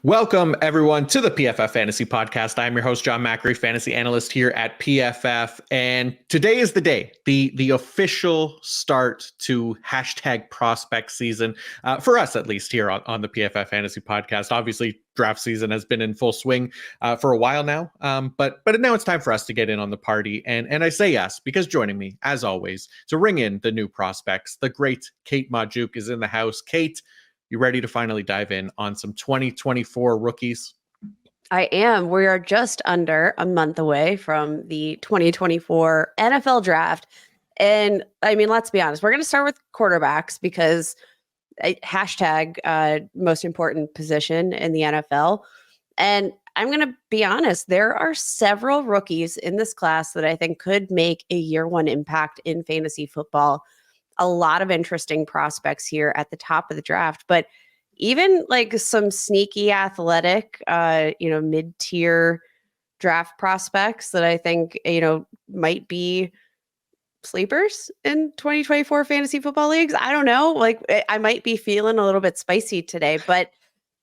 Welcome, everyone, to the PFF Fantasy Podcast. I'm your host, John Macri, fantasy analyst here at PFF. And today is the day, the official start to hashtag prospect season, for us at least here on the PFF Fantasy Podcast. Obviously, draft season has been in full swing for a while now, but now it's time for us to get in on the party. And I say yes, because joining me, as always, to ring in the new prospects, the great Kate Magdziuk is in the house. Kate, you ready to finally dive in on some 2024 rookies? I am. We are just under a month away from the 2024 NFL draft. And I mean, let's be honest, we're going to start with quarterbacks because hashtag most important position in the NFL. And I'm going to be honest, there are several rookies in this class that I think could make a year one impact in fantasy football. A lot of interesting prospects here at the top of the draft, but even like some sneaky athletic, mid-tier draft prospects that I think, might be sleepers in 2024 fantasy football leagues. I don't know. Like I might be feeling a little bit spicy today, but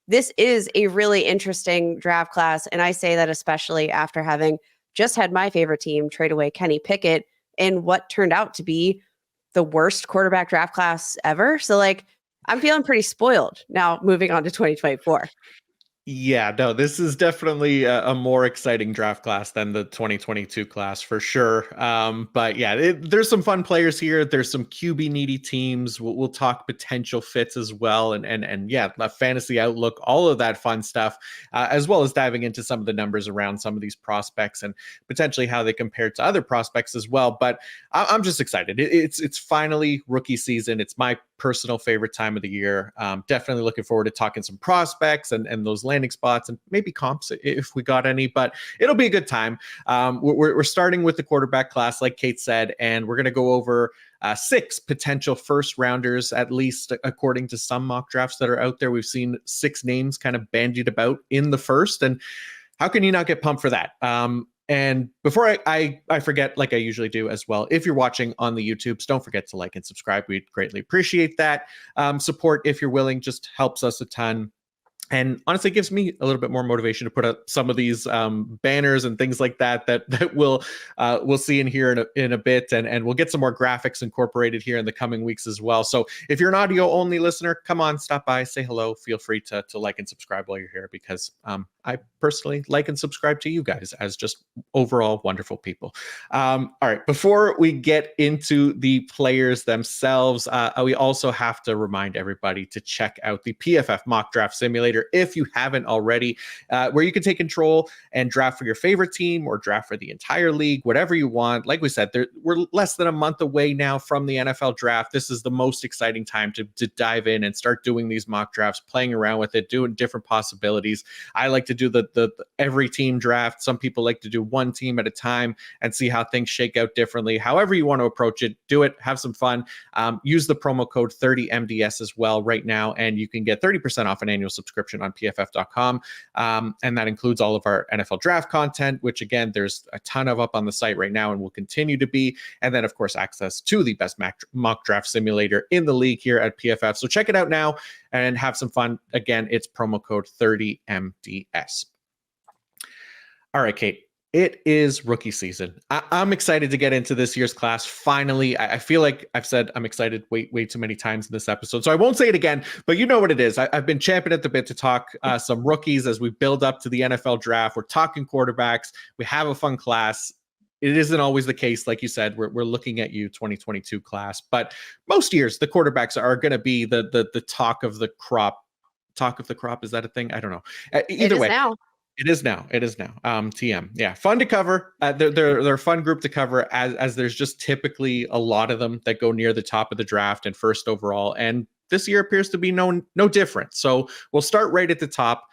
this is a really interesting draft class. And I say that especially after having just had my favorite team trade away Kenny Pickett in what turned out to be the worst quarterback draft class ever. So I'm feeling pretty spoiled now moving on to 2024. Yeah, no, this is definitely a more exciting draft class than the 2022 class for sure. But yeah, there's some fun players here. There's some QB needy teams. We'll talk potential fits as well. And yeah, fantasy outlook, all of that fun stuff, as well as diving into some of the numbers around some of these prospects and potentially how they compare to other prospects as well. But I'm just excited. It's finally rookie season. It's my personal favorite time of the year. Definitely looking forward to talking some prospects and those landing spots and maybe comps if we got any, but it'll be a good time. We're starting with the quarterback class, like Kate said, and we're going to go over 6 potential first rounders, at least according to some mock drafts that are out there. We've seen 6 names kind of bandied about in the first, and how can you not get pumped for that? And before I forget, like I usually do as well, if you're watching on the YouTubes, don't forget to like and subscribe. We'd greatly appreciate that. Support, if you're willing, just helps us a ton. And honestly, it gives me a little bit more motivation to put up some of these banners and things like that we'll see in here in a bit, and we'll get some more graphics incorporated here in the coming weeks as well. So if you're an audio only listener, come on, stop by, say hello. Feel free to like and subscribe while you're here, because I personally like and subscribe to you guys as just overall wonderful people. All right, before we get into the players themselves, we also have to remind everybody to check out the PFF Mock Draft Simulator if you haven't already, where you can take control and draft for your favorite team or draft for the entire league, whatever you want. Like we said, we're less than a month away now from the NFL draft. This is the most exciting time to dive in and start doing these mock drafts, playing around with it, doing different possibilities. I like to do the every team draft. Some people like to do one team at a time and see how things shake out differently. However you want to approach it, do it, have some fun. Use the promo code 30MDS as well right now, and you can get 30% off an annual subscription on pff.com. And that includes all of our NFL draft content, which again, there's a ton of up on the site right now and will continue to be. And then of course, access to the best mock draft simulator in the league here at PFF. So check it out now and have some fun. Again, it's promo code 30MDS. All right, Kate, it is rookie season. I'm excited to get into this year's class. Finally, I feel like I've said I'm excited way too many times in this episode, so I won't say it again, but you know what it is. I've been champing at the bit to talk some rookies as we build up to the NFL draft. We're talking quarterbacks. We have a fun class. It isn't always the case. Like you said, we're looking at you 2022 class, but most years the quarterbacks are going to be the talk of the crop. Talk of the crop, is that a thing? I don't know. Either way. Now. It is now. TM. Yeah. Fun to cover. They're a fun group to cover as there's just typically a lot of them that go near the top of the draft and first overall. And this year appears to be no different. So we'll start right at the top.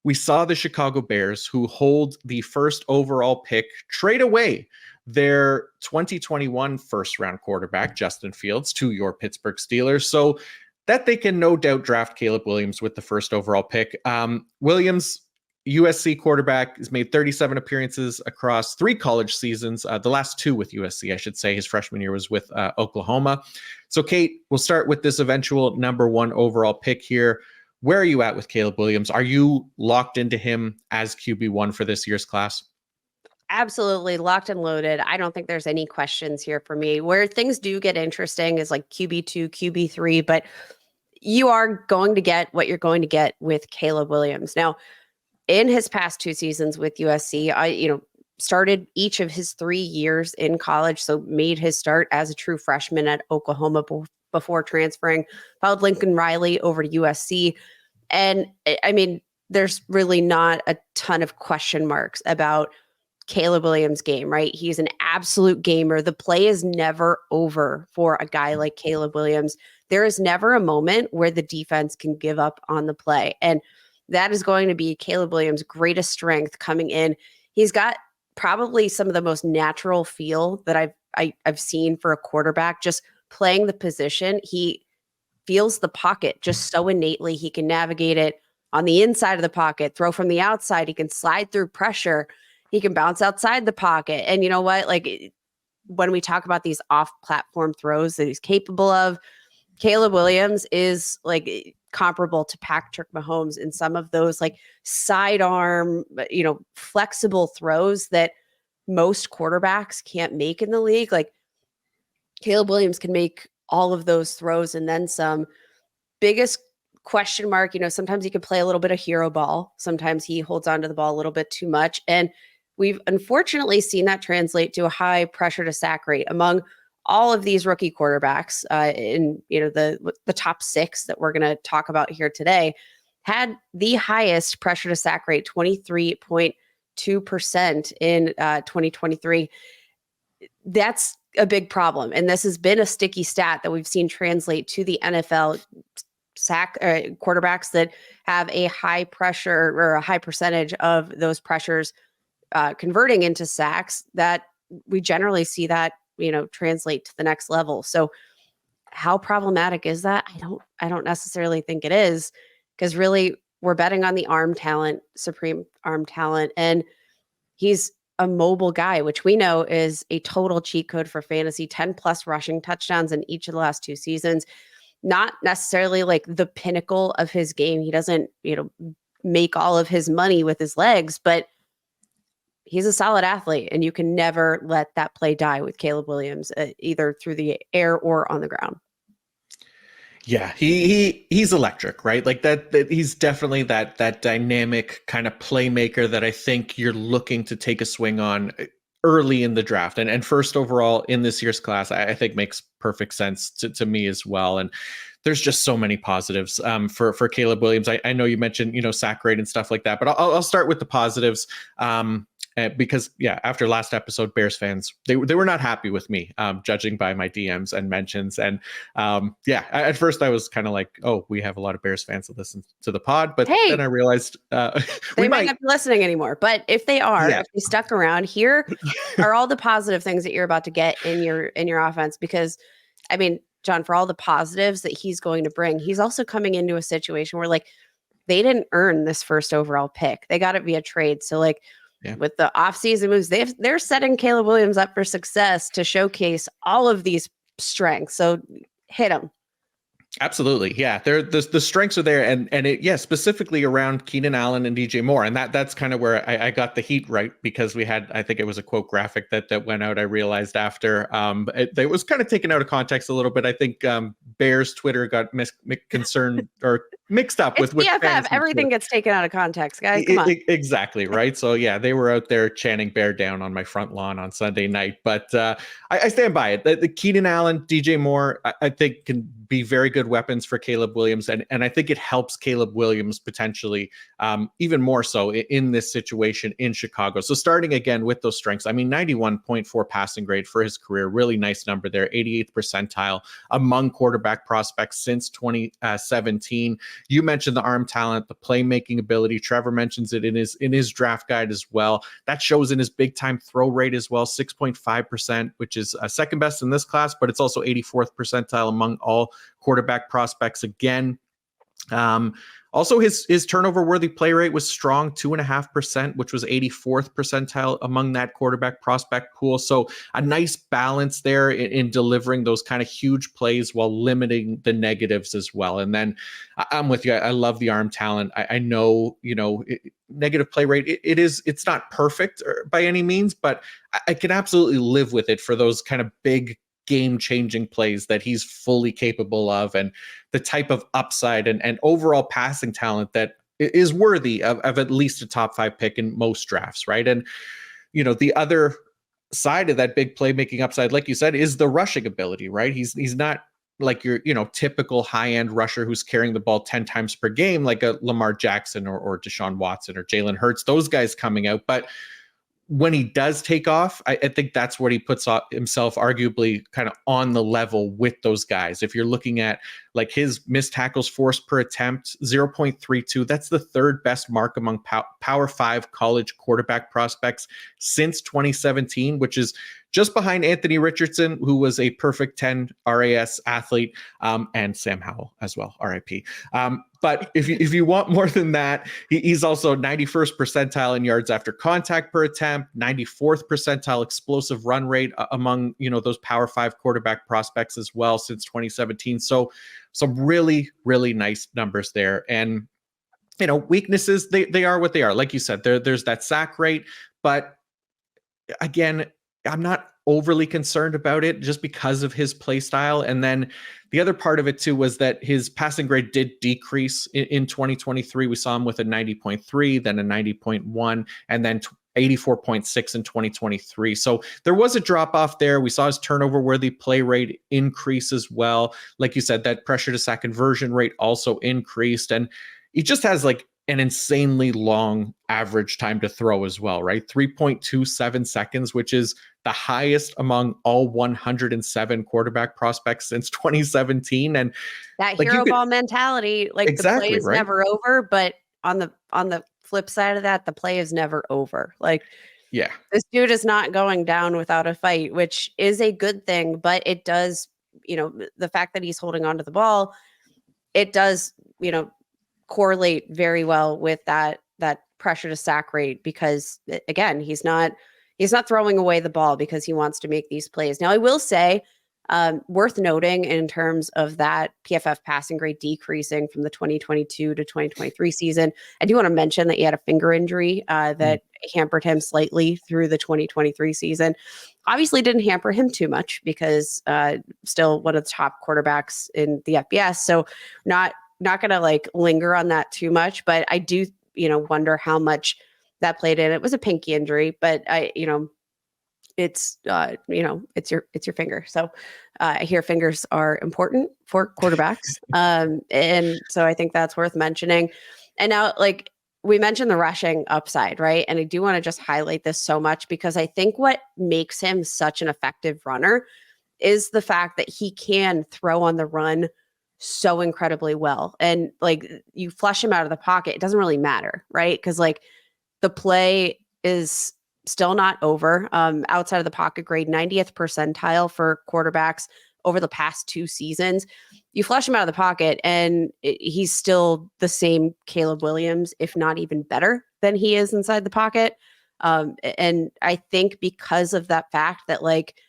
We saw the Chicago Bears, who hold the first overall pick, trade away their 2021 first round quarterback, Justin Fields, to your Pittsburgh Steelers. So that they can no doubt draft Caleb Williams with the first overall pick. Williams, USC quarterback, has made 37 appearances across 3 college seasons. The last 2 with USC, I should say. His freshman year was with Oklahoma. So, Kate, we'll start with this eventual number 1 overall pick here. Where are you at with Caleb Williams? Are you locked into him as QB1 for this year's class? Absolutely locked and loaded. I don't think there's any questions here for me. Where things do get interesting is like QB2, QB3, but you are going to get what you're going to get with Caleb Williams. Now, in his past 2 seasons with USC, started each of his 3 years in college, so made his start as a true freshman at Oklahoma before transferring, followed Lincoln Riley over to USC. And I mean, there's really not a ton of question marks about Caleb Williams' game, right? He's an absolute gamer. The play is never over for a guy like Caleb Williams. There is never a moment where the defense can give up on the play. And that is going to be Caleb Williams' greatest strength coming in. He's got probably some of the most natural feel that I've seen for a quarterback, just playing the position. He feels the pocket just so innately. He can navigate it on the inside of the pocket, throw from the outside. He can slide through pressure. He can bounce outside the pocket. And you know what? Like when we talk about these off-platform throws that he's capable of, Caleb Williams is like comparable to Patrick Mahomes in some of those like sidearm, flexible throws that most quarterbacks can't make in the league. Like Caleb Williams can make all of those throws and then some. Biggest question mark, sometimes he can play a little bit of hero ball. Sometimes he holds on to the ball a little bit too much. And we've unfortunately seen that translate to a high pressure to sack rate among all of these rookie quarterbacks in the top 6 that we're going to talk about here today had the highest pressure to sack rate, 23.2% in 2023. That's a big problem. And this has been a sticky stat that we've seen translate to the NFL. Quarterbacks that have a high pressure or a high percentage of those pressures converting into sacks, that we generally see that translate to the next level. So how problematic is that? I don't necessarily think it is, because really we're betting on the arm talent, supreme arm talent, and he's a mobile guy, which we know is a total cheat code for fantasy. 10 plus rushing touchdowns in each of the last 2 seasons. Not necessarily like the pinnacle of his game. He doesn't, make all of his money with his legs, but he's a solid athlete, and you can never let that play die with Caleb Williams, either through the air or on the ground. Yeah, he's electric, right? Like that he's definitely that dynamic kind of playmaker that I think you're looking to take a swing on early in the draft, and first overall in this year's class. I think makes perfect sense to me as well. And there's just so many positives for Caleb Williams. I know you mentioned sack rate and stuff like that, but I'll start with the positives. Because after last episode, Bears fans, they were not happy with me, judging by my DMs and mentions. And at first I was kind of like, oh, we have a lot of Bears fans that listen to the pod, but then I realized they might not be listening anymore. But if they are, if they stuck around, here are all the positive things that you're about to get in your offense. Because I mean, John, for all the positives that he's going to bring, he's also coming into a situation where like they didn't earn this first overall pick. They got it via trade. So like, with the offseason moves, they're setting Caleb Williams up for success to showcase all of these strengths. So hit him. Absolutely. Yeah. The strengths are there. And specifically around Keenan Allen and DJ Moore. And that's kind of where I got the heat right, because we had, I think it was a quote graphic that went out. I realized after it was kind of taken out of context a little bit. I think Bears Twitter got concerned or mixed up with BFF. Everything gets taken out of context, guys. Come on. Exactly. Right. So they were out there chanting bear down on my front lawn on Sunday night, but I stand by it. The Keenan Allen, DJ Moore, I think can be very good weapons for Caleb Williams. And I think it helps Caleb Williams potentially even more so in this situation in Chicago. So starting again with those strengths, I mean, 91.4 passing grade for his career, really nice number there, 88th percentile among quarterback prospects since 2017. You mentioned the arm talent, the playmaking ability. Trevor mentions it in his draft guide as well. That shows in his big time throw rate as well, 6.5%, which is second best in this class, but it's also 84th percentile among all quarterback prospects. Again, Also, his turnover worthy play rate was strong, 2.5%, which was 84th percentile among that quarterback prospect pool. So a nice balance there in delivering those kind of huge plays while limiting the negatives as well. And then I'm with you. I love the arm talent. I know, negative play rate. It's not perfect by any means, but I can absolutely live with it for those kind of big game-changing plays that he's fully capable of, and the type of upside and overall passing talent that is worthy of at least a top 5 pick in most drafts, right? And the other side of that big playmaking upside, like you said, is the rushing ability, right? He's not like your typical high-end rusher who's carrying the ball 10 times per game like a Lamar Jackson or Deshaun Watson or Jalen Hurts, those guys coming out. But when he does take off, I think that's what he puts himself arguably kind of on the level with those guys. If you're looking at like his missed tackles forced per attempt, 0.32, that's the third best mark among Power 5 college quarterback prospects since 2017, which is just behind Anthony Richardson, who was a perfect 10 RAS athlete, and Sam Howell as well, RIP. But if you want more than that, he's also 91st percentile in yards after contact per attempt, 94th percentile explosive run rate among those Power 5 quarterback prospects as well since 2017. So some really, really nice numbers there. And weaknesses, they are what they are. Like you said, there's that sack rate, but again, I'm not overly concerned about it just because of his play style. And then the other part of it too was that his passing grade did decrease in 2023. We saw him with a 90.3, then a 90.1, and then 84.6 in 2023. So there was a drop off there. We saw his turnover worthy play rate increase as well. Like you said, that pressure to sack conversion rate also increased. And he just has like an insanely long average time to throw as well, right? 3.27 seconds, which is the highest among all 107 quarterback prospects since 2017. And that hero ball mentality, like exactly, the play is right? never over, but on the flip side of that, the play is never over. Like, yeah, this dude is not going down without a fight, which is a good thing, but it does, the fact that he's holding onto the ball, it does, correlate very well with that pressure to sack rate, because again, he's not throwing away the ball because he wants to make these plays. Now, I will say, worth noting in terms of that PFF passing grade decreasing from the 2022 to 2023 season, I do want to mention that he had a finger injury that hampered him slightly through the 2023 season. Obviously didn't hamper him too much because still one of the top quarterbacks in the FBS. So not going to like linger on that too much, but I do, wonder how much that played in. It was a pinky injury, but it's your finger. So I hear fingers are important for quarterbacks. And so I think that's worth mentioning. And now, like we mentioned the rushing upside, right? And I do want to just highlight this so much because I think what makes him such an effective runner is the fact that he can throw on the run so incredibly well. And like you flush him out of the pocket, it doesn't really matter, right? Because like the play is still not over. Outside of the pocket grade, 90th percentile for quarterbacks over the past 2 seasons. You flush him out of the pocket and he's still the same Caleb Williams, if not even better than he is inside the pocket. And I think because of that fact that like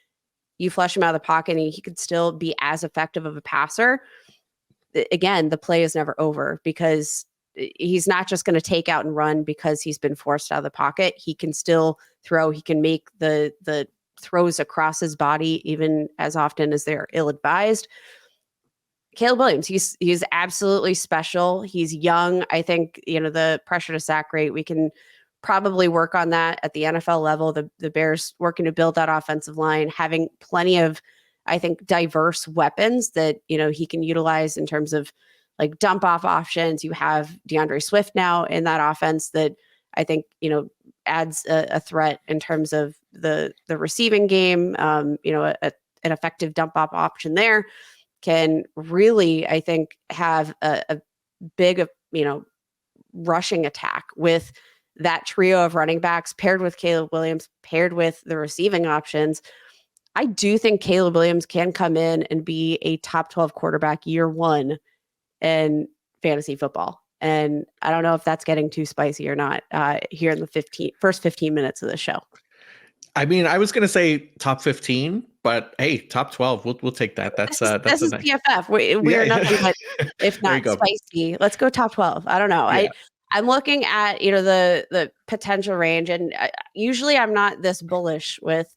you flush him out of the pocket and he could still be as effective of a passer, again, the play is never over because he's not just going to take out and run because he's been forced out of the pocket. He can still throw. He can make the throws across his body even as often as they're ill-advised. Caleb Williams, he's absolutely special. He's young. I think, the pressure to sack rate, we can probably work on that at the NFL level. The Bears working to build that offensive line, having plenty of, I think, diverse weapons that, he can utilize in terms of like dump off options. You have DeAndre Swift now in that offense that I think, adds a threat in terms of the receiving game. An effective dump off option there can really, I think, have a big, rushing attack with that trio of running backs paired with Caleb Williams, paired with the receiving options. I do think Caleb Williams can come in and be a top 12 quarterback year one and fantasy football. And I don't know if that's getting too spicy or not here in the first 15 minutes of the show. I mean, I was going to say top 15, but hey, top 12, we'll take that. That's this is nice. PFF. We are nothing but, if not spicy. Let's go top 12. I don't know. Yeah. I'm looking at, the potential range, and usually I'm not this bullish with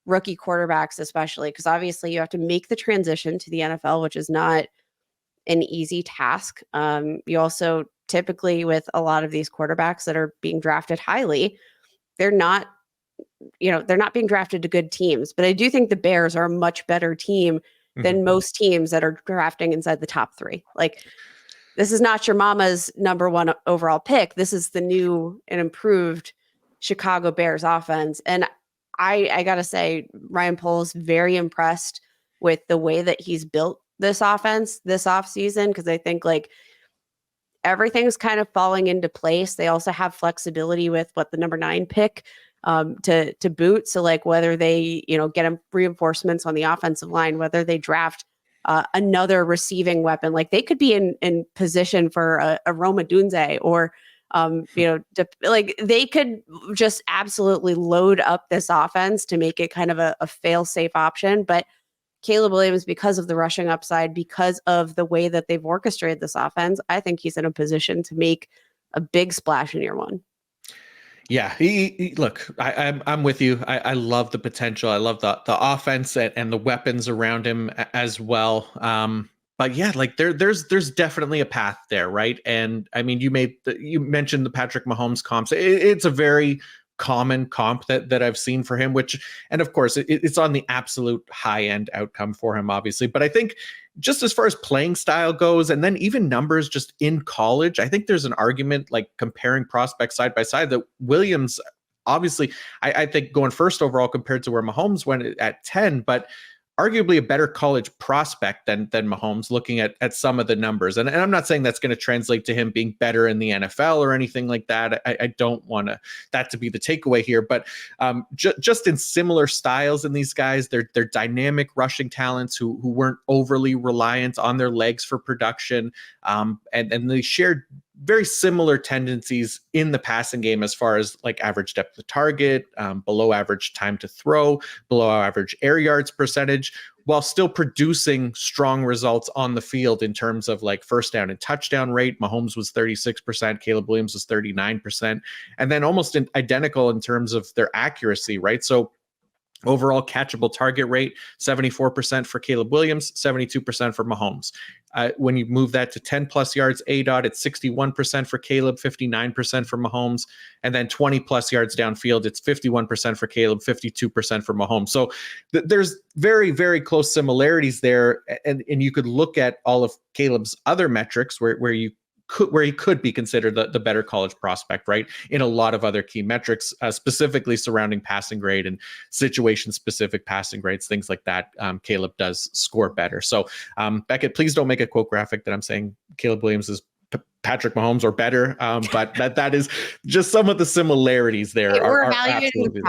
rookie quarterbacks, especially because obviously you have to make the transition to the NFL, which is not an easy task. You also typically, with a lot of these quarterbacks that are being drafted highly, they're not being drafted to good teams. But I do think the Bears are a much better team than most teams that are drafting inside the top 3. Like, this is not your mama's number 1 overall pick. This is the new and improved Chicago Bears offense. And I got to say, Ryan Poles very impressed with the way that he's built this offense this offseason, because I think like everything's kind of falling into place. They also have flexibility with what the number 9 pick to boot. So like whether they, get reinforcements on the offensive line, whether they draft another receiving weapon, like they could be in position for a Roma Dunze or, like they could just absolutely load up this offense to make it kind of a fail-safe option. But Caleb Williams, because of the rushing upside, because of the way that they've orchestrated this offense, I think he's in a position to make a big splash in year 1. Yeah, look, I'm with you. I love the potential. I love the offense and the weapons around him as well. But yeah, like there's definitely a path there, right? And I mean, you mentioned the Patrick Mahomes comps. It's a very common comp that I've seen for him, and of course it's on the absolute high end outcome for him, obviously. But I think just as far as playing style goes, and then even numbers just in college, I think there's an argument like comparing prospects side by side that Williams, obviously, I think going first overall compared to where Mahomes went at 10, but arguably a better college prospect than Mahomes, looking at some of the numbers. And I'm not saying that's going to translate to him being better in the NFL or anything like that. I don't want that to be the takeaway here, but just in similar styles in these guys, they're dynamic rushing talents who weren't overly reliant on their legs for production. And they shared very similar tendencies in the passing game as far as like average depth of target, below average time to throw, below average air yards percentage, while still producing strong results on the field in terms of like first down and touchdown rate. Mahomes was 36%, Caleb Williams was 39%, and then almost identical in terms of their accuracy, right? So overall catchable target rate, 74% for Caleb Williams, 72% for Mahomes. When you move that to 10 plus yards ADOT, it's 61% for Caleb, 59% for Mahomes. And then 20 plus yards downfield, it's 51% for Caleb, 52% for Mahomes. So there's very, very close similarities there. And you could look at all of Caleb's other metrics where he could be considered the better college prospect, right? In a lot of other key metrics, specifically surrounding passing grade and situation-specific passing grades, things like that. Caleb does score better. So, Beckett, please don't make a quote graphic that I'm saying Caleb Williams is Patrick Mahomes or better, but that is just some of the similarities there. We're evaluating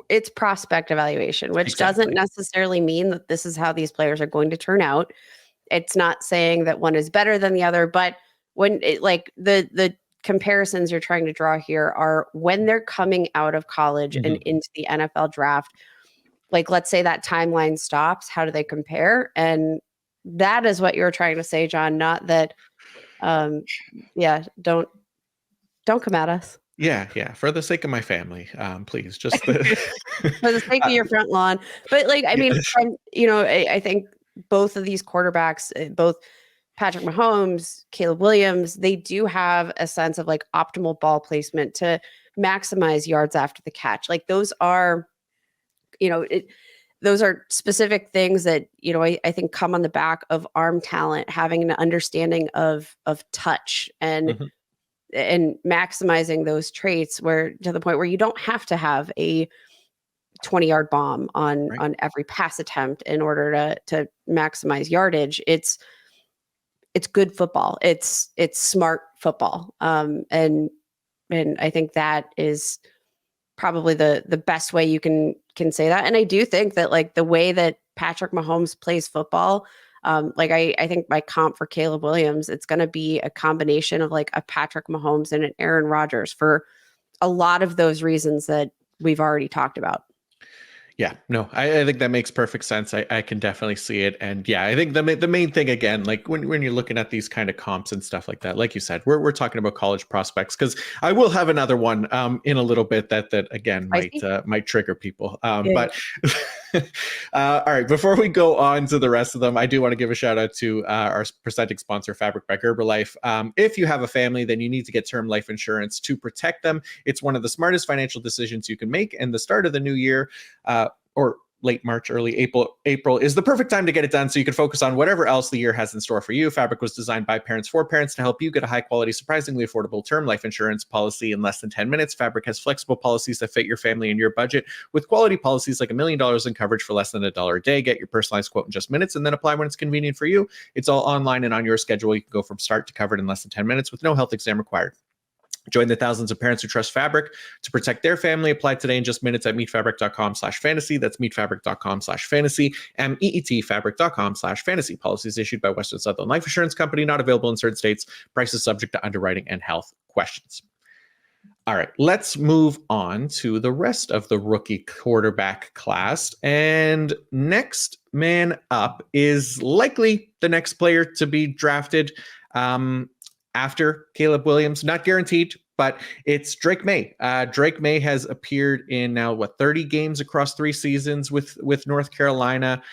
it's prospect evaluation, which doesn't necessarily mean that this is how these players are going to turn out. It's not saying that one is better than the other, but when the comparisons you're trying to draw here are when they're coming out of college and into the NFL draft. Like, let's say that timeline stops, how do they compare? And that is what you're trying to say, John, not that, don't come at us. Yeah. For the sake of my family, please just for the sake of your front lawn. But I mean, I think both of these quarterbacks, both Patrick Mahomes, Caleb Williams, they do have a sense of like optimal ball placement to maximize yards after the catch. Like those are, those are specific things that, I think come on the back of arm talent, having an understanding of touch and maximizing those traits where to the point where you don't have to have a 20-yard bomb on every pass attempt in order to maximize yardage. It's good football. It's smart football. And I think that is probably the best way you can say that. And I do think that like the way that Patrick Mahomes plays football, I think my comp for Caleb Williams, it's going to be a combination of like a Patrick Mahomes and an Aaron Rodgers for a lot of those reasons that we've already talked about. Yeah, no, I think that makes perfect sense. I can definitely see it. And yeah, I think the main thing, again, like when you're looking at these kind of comps and stuff like that, like you said, we're talking about college prospects, because I will have another one in a little bit that again might trigger people. But all right, before we go on to the rest of them, I do want to give a shout out to our presenting sponsor, Fabric by Herbalife. If you have a family, then you need to get term life insurance to protect them. It's one of the smartest financial decisions you can make. And the start of the new year, or late March, early April is the perfect time to get it done, so you can focus on whatever else the year has in store for you. Fabric was designed by parents for parents to help you get a high quality, surprisingly affordable term life insurance policy in less than 10 minutes. Fabric has flexible policies that fit your family and your budget, with quality policies like $1 million in coverage for less than $1 a day. Get your personalized quote in just minutes and then apply when it's convenient for you. It's all online and on your schedule. You can go from start to covered in less than 10 minutes with no health exam required. Join the thousands of parents who trust Fabric to protect their family. Apply today in just minutes at meetfabric.com/fantasy. That's meetfabric.com/fantasy. meetfabric.com/fantasy. Policies issued by Western Southern Life Insurance Company, not available in certain states. Prices subject to underwriting and health questions. All right, let's move on to the rest of the rookie quarterback class. And next man up is likely the next player to be drafted after Caleb Williams. Not guaranteed, but it's Drake Maye. Drake Maye has appeared in now 30 games across 3 seasons with North Carolina.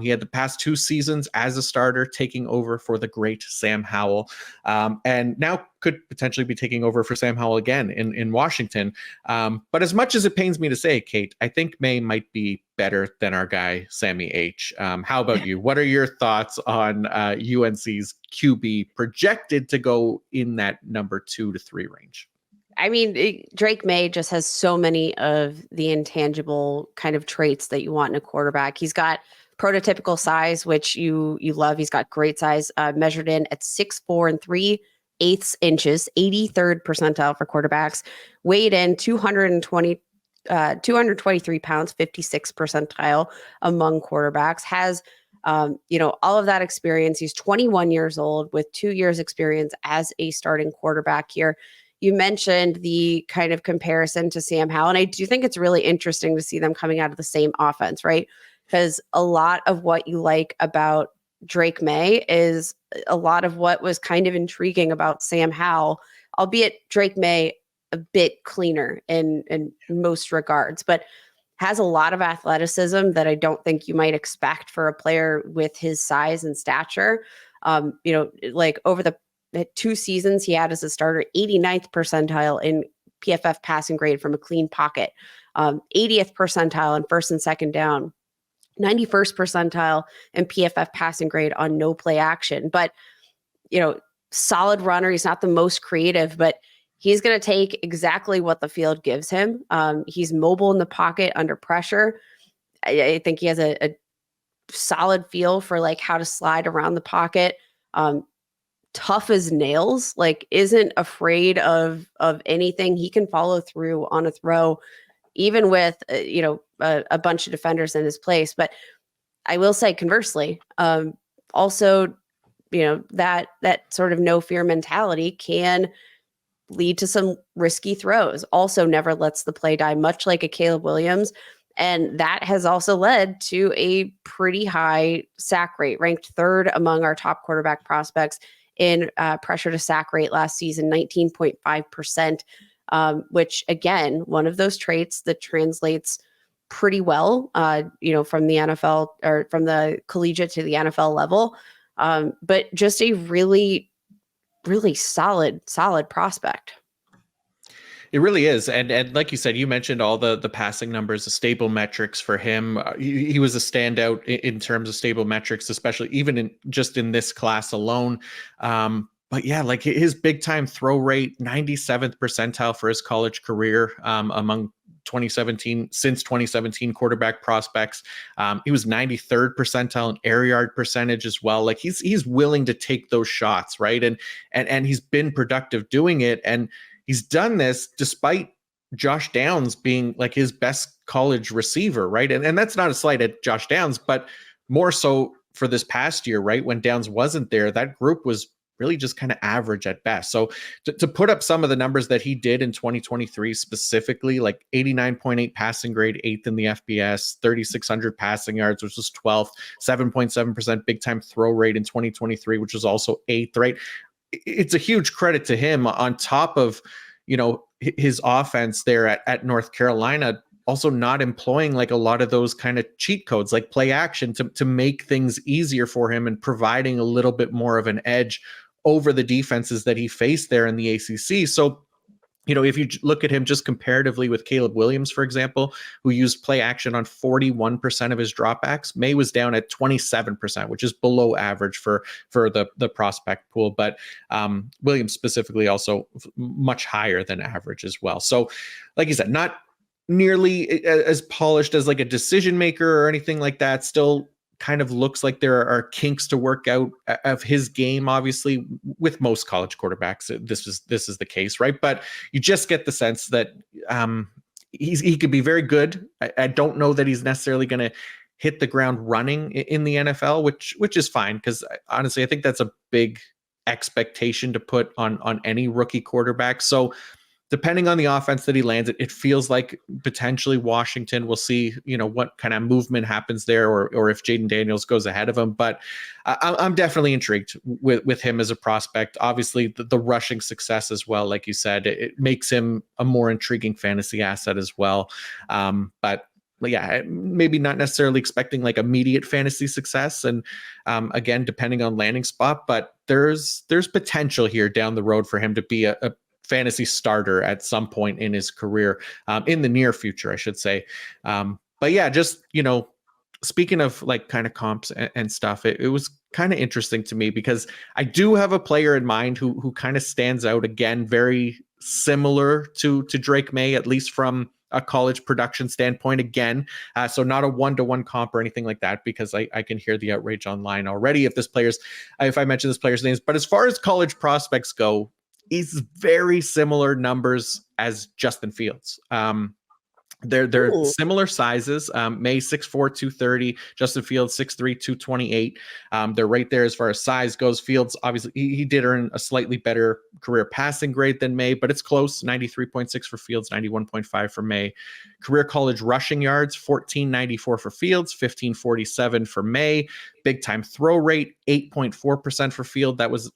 He had the past 2 seasons as a starter, taking over for the great Sam Howell, and now could potentially be taking over for Sam Howell again in Washington. But as much as it pains me to say, Kate, I think Maye might be better than our guy Sammy H. How about you? What are your thoughts on UNC's QB projected to go in that number 2 to 3 range? I mean, Drake Maye just has so many of the intangible kind of traits that you want in a quarterback. He's got prototypical size, which you love. He's got great size, measured in at 6'4" 3/8 inches, 83rd percentile for quarterbacks. Weighed in 223 pounds, 56th percentile among quarterbacks. Has all of that experience. He's 21 years old with 2 years experience as a starting quarterback here. You mentioned the kind of comparison to Sam Howell, and I do think it's really interesting to see them coming out of the same offense, right? Because a lot of what you like about Drake Maye is a lot of what was kind of intriguing about Sam Howell, albeit Drake Maye a bit cleaner in most regards, but has a lot of athleticism that I don't think you might expect for a player with his size and stature. Like over the 2 seasons he had as a starter, 89th percentile in PFF passing grade from a clean pocket, 80th percentile in first and second down, 91st percentile in PFF passing grade on no play action. But, solid runner. He's not the most creative, but he's going to take exactly what the field gives him. He's mobile in the pocket under pressure. I think he has a solid feel for like how to slide around the pocket. Tough as nails, like isn't afraid of anything. He can follow through on a throw, even with a bunch of defenders in his place. But I will say conversely, also, that sort of no fear mentality can lead to some risky throws. Also never lets the play die, much like a Caleb Williams. And that has also led to a pretty high sack rate, ranked 3rd among our top quarterback prospects in pressure to sack rate last season, 19.5%, which again, one of those traits that translates pretty well, from the NFL or from the collegiate to the NFL level. But just a really, really solid prospect. It really is. And like you said, you mentioned all the passing numbers, the stable metrics for him. He was a standout in terms of stable metrics, especially even in this class alone. But yeah, like his big time throw rate, 97th percentile for his college career among 2017 quarterback prospects. He was 93rd percentile in air yard percentage as well. Like he's willing to take those shots, right? And he's been productive doing it. And he's done this despite Josh Downs being like his best college receiver, right? And that's not a slight at Josh Downs, but more so for this past year, right, when Downs wasn't there, that group was really just kind of average at best. So to put up some of the numbers that he did in 2023 specifically, like 89.8 passing grade, 8th in the FBS, 3,600 passing yards, which was 12th, 7.7% big time throw rate in 2023, which was also 8th, right? It's a huge credit to him on top of, his offense there at North Carolina, also not employing like a lot of those kind of cheat codes like play action to make things easier for him and providing a little bit more of an edge over the defenses that he faced there in the ACC. So, if you look at him just comparatively with Caleb Williams, for example, who used play action on 41% of his dropbacks, Maye was down at 27%, which is below average for the prospect pool. But Williams specifically also much higher than average as well. So, like you said, not nearly as polished as like a decision maker or anything like that. Still kind of looks like there are kinks to work out of his game. Obviously, with most college quarterbacks, this is the case, right? But you just get the sense that he could be very good. I don't know that he's necessarily going to hit the ground running in the NFL, which is fine, because honestly, I think that's a big expectation to put on any rookie quarterback. So depending on the offense that he lands, it feels like potentially Washington will see, what kind of movement happens there, or if Jayden Daniels goes ahead of him. But I'm definitely intrigued with him as a prospect. Obviously, the rushing success as well, like you said, it makes him a more intriguing fantasy asset as well. But yeah, maybe not necessarily expecting like immediate fantasy success. And again, depending on landing spot, but there's potential here down the road for him to be a fantasy starter at some point in his career, in the near future, I should say. But yeah, just, speaking of like kind of comps and stuff, it was kind of interesting to me because I do have a player in mind who kind of stands out, again, very similar to Drake Maye, at least from a college production standpoint, again. So not a one-to-one comp or anything like that, because I can hear the outrage online already if I mention this player's names. But as far as college prospects go, he's very similar numbers as Justin Fields. They're similar sizes. Maye 6'4", 230, Justin Fields 6'3", 228. They're right there as far as size goes. Fields, obviously, he did earn a slightly better career passing grade than Maye, but it's close. 93.6 for Fields, 91.5 for Maye. Career college rushing yards, 1494 for Fields, 1547 for Maye. Big time throw rate, 8.4% for Fields. That was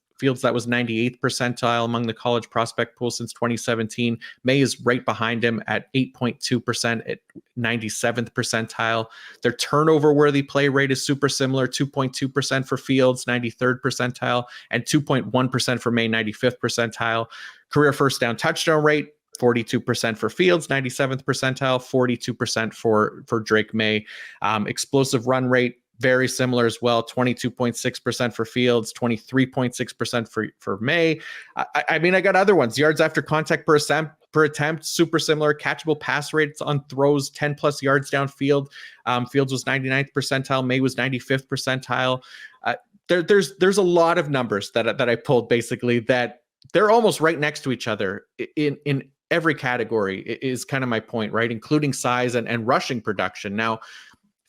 98th percentile among the college prospect pool since 2017. Maye is right behind him at 8.2% at 97th percentile. Their turnover worthy play rate is super similar, 2.2% for Fields, 93rd percentile, and 2.1% for Maye, 95th percentile. Career first down touchdown rate, 42% for Fields, 97th percentile, 42% for Drake Maye. Explosive run rate, very similar as well, 22.6% for Fields, 23.6% for Maye. I mean, I got other ones. Yards after contact per attempt, super similar. Catchable pass rates on throws, 10 plus yards downfield. Fields was 99th percentile. Maye was 95th percentile. There's a lot of numbers that I pulled, basically, that they're almost right next to each other in every category, is kind of my point, right? Including size and rushing production. Now,